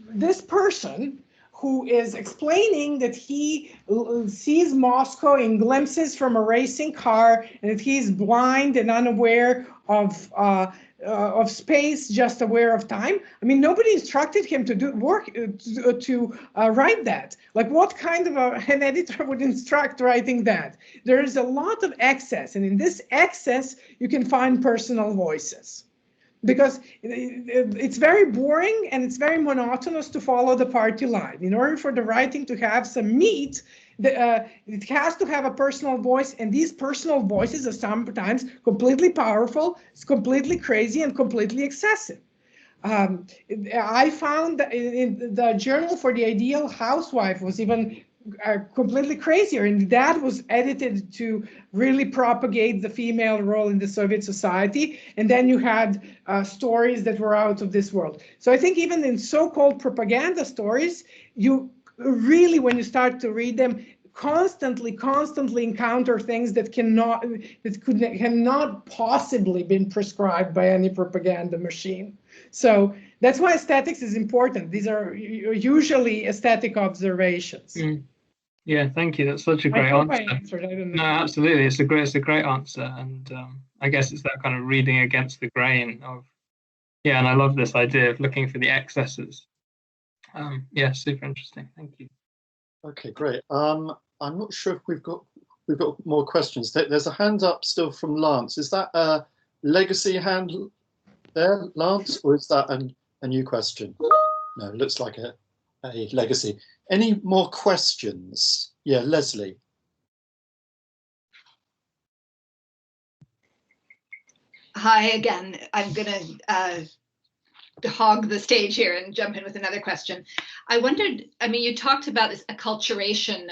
this person who is explaining that he sees Moscow in glimpses from a racing car, and that he's blind and unaware of space, just aware of time. I mean, nobody instructed him to do work to write that. Like, what kind of an editor would instruct writing that? There is a lot of excess, and in this excess, you can find personal voices. Because it's very boring and it's very monotonous to follow the party line. In order for the writing to have some meat, it has to have a personal voice, and these personal voices are sometimes completely powerful, it's completely crazy, and completely excessive. I found that in the Journal for the Ideal Housewife was even completely crazier, and that was edited to really propagate the female role in the Soviet society. And then you had stories that were out of this world. So I think even in so-called propaganda stories, you really, when you start to read them, constantly encounter things that cannot possibly been prescribed by any propaganda machine. So that's why aesthetics is important. These are usually aesthetic observations. Yeah, thank you. That's such a great answer. I answered. I don't know. No, absolutely. It's a great answer. And I guess it's that kind of reading against the grain of, yeah, and I love this idea of looking for the excesses. Yeah, super interesting. Thank you. Okay, great. I'm not sure if we've got more questions. There's a hand up still from Lance. Is that a legacy hand there, Lance, or is that a new question? No, it looks like a legacy. Any more questions? Yeah, Leslie. Hi again. I'm going to hog the stage here and jump in with another question. I wondered, I mean, you talked about this acculturation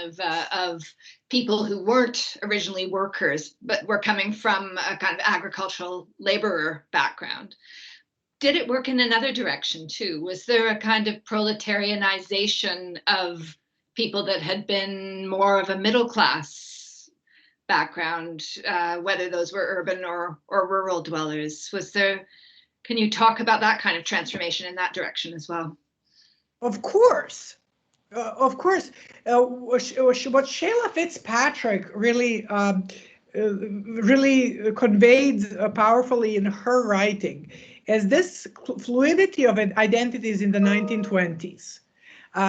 of people who weren't originally workers, but were coming from a kind of agricultural laborer background. Did it work in another direction too? Was there a kind of proletarianization of people that had been more of a middle class background, whether those were urban or rural dwellers? Was there, can you talk about that kind of transformation in that direction as well? Of course. Of course. What Sheila Fitzpatrick really conveyed powerfully in her writing is this fluidity of identities in the 1920s.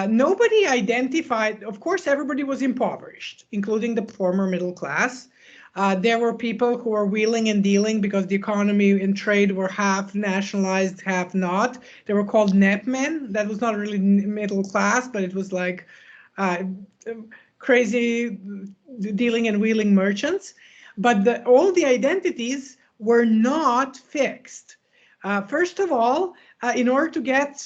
Nobody identified, of course, everybody was impoverished, including the former middle class. There were people who were wheeling and dealing because the economy and trade were half nationalized, half not. They were called nepmen. That was not really middle class, but it was like crazy dealing and wheeling merchants. But all the identities were not fixed. First of all, in order to get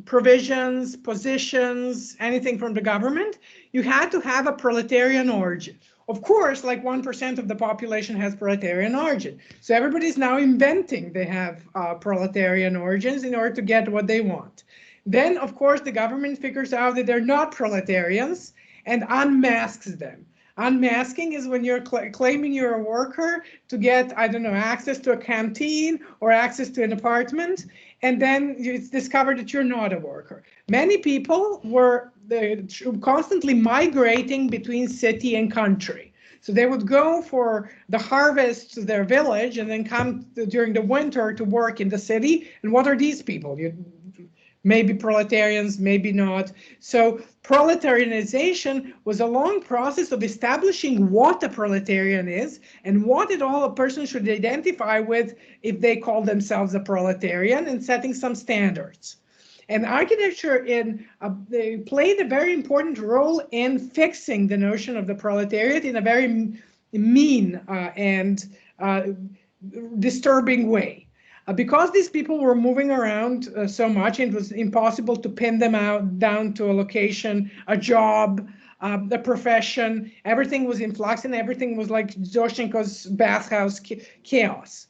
provisions, positions, anything from the government, you had to have a proletarian origin. Of course, like 1% of the population has proletarian origin. So everybody's now inventing they have proletarian origins in order to get what they want. Then, of course, the government figures out that they're not proletarians and unmasks them. Unmasking is when you're claiming you're a worker to get, I don't know, access to a canteen or access to an apartment, and then it's discovered that you're not a worker. Many people were constantly migrating between city and country. So they would go for the harvest to their village and then come during the winter to work in the city. And what are these people? Maybe proletarians, maybe not. So proletarianization was a long process of establishing what a proletarian is and what a person should identify with if they call themselves a proletarian, and setting some standards. And architecture they played a very important role in fixing the notion of the proletariat in a very mean and disturbing way. Because these people were moving around so much, it was impossible to pin them down to a location, a job, a profession. Everything was in flux, and everything was like Zoshenko's bathhouse chaos.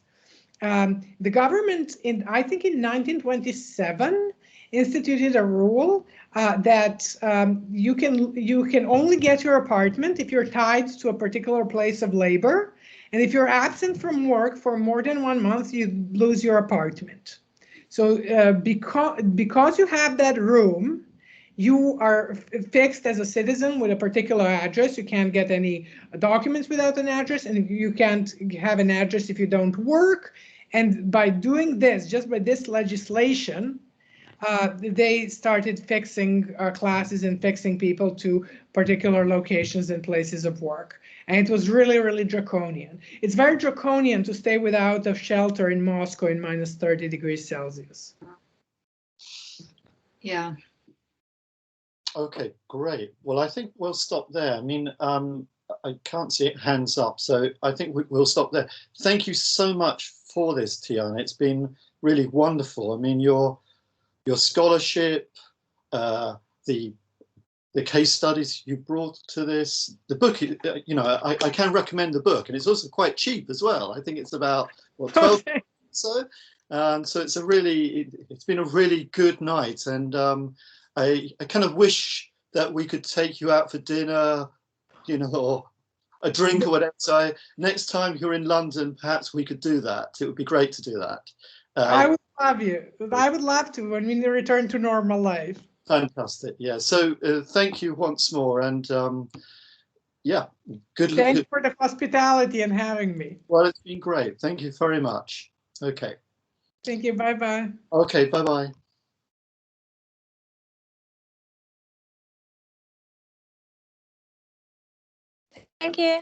The government, I think in 1927, instituted a rule that you can only get your apartment if you're tied to a particular place of labor. And if you're absent from work for more than 1 month, you lose your apartment. So because you have that room, you are fixed as a citizen with a particular address. You can't get any documents without an address, and you can't have an address if you don't work. And by doing this, just by this legislation, they started fixing classes and fixing people to particular locations and places of work. And it was really, really draconian. It's very draconian to stay without a shelter in Moscow in minus 30 degrees Celsius. Yeah. Okay, great. Well, I think we'll stop there. I mean, I can't see it hands up, so I think we'll stop there. Thank you so much for this, Tijana. It's been really wonderful. I mean, your scholarship, the case studies you brought to this, the book, you know, I can recommend the book, and it's also quite cheap as well. I think it's about, what, 12 so? So it's it's been a really good night, and I kind of wish that we could take you out for dinner, you know, or a drink or whatever. So next time you're in London, perhaps we could do that. It would be great to do that. I would love you. I would love to when we return to normal life. Fantastic. Yeah. So thank you once more, and yeah, good luck. Thanks for the hospitality and having me. Well, it's been great. Thank you very much. Okay. Thank you. Bye-bye. Okay. Bye-bye. Thank you.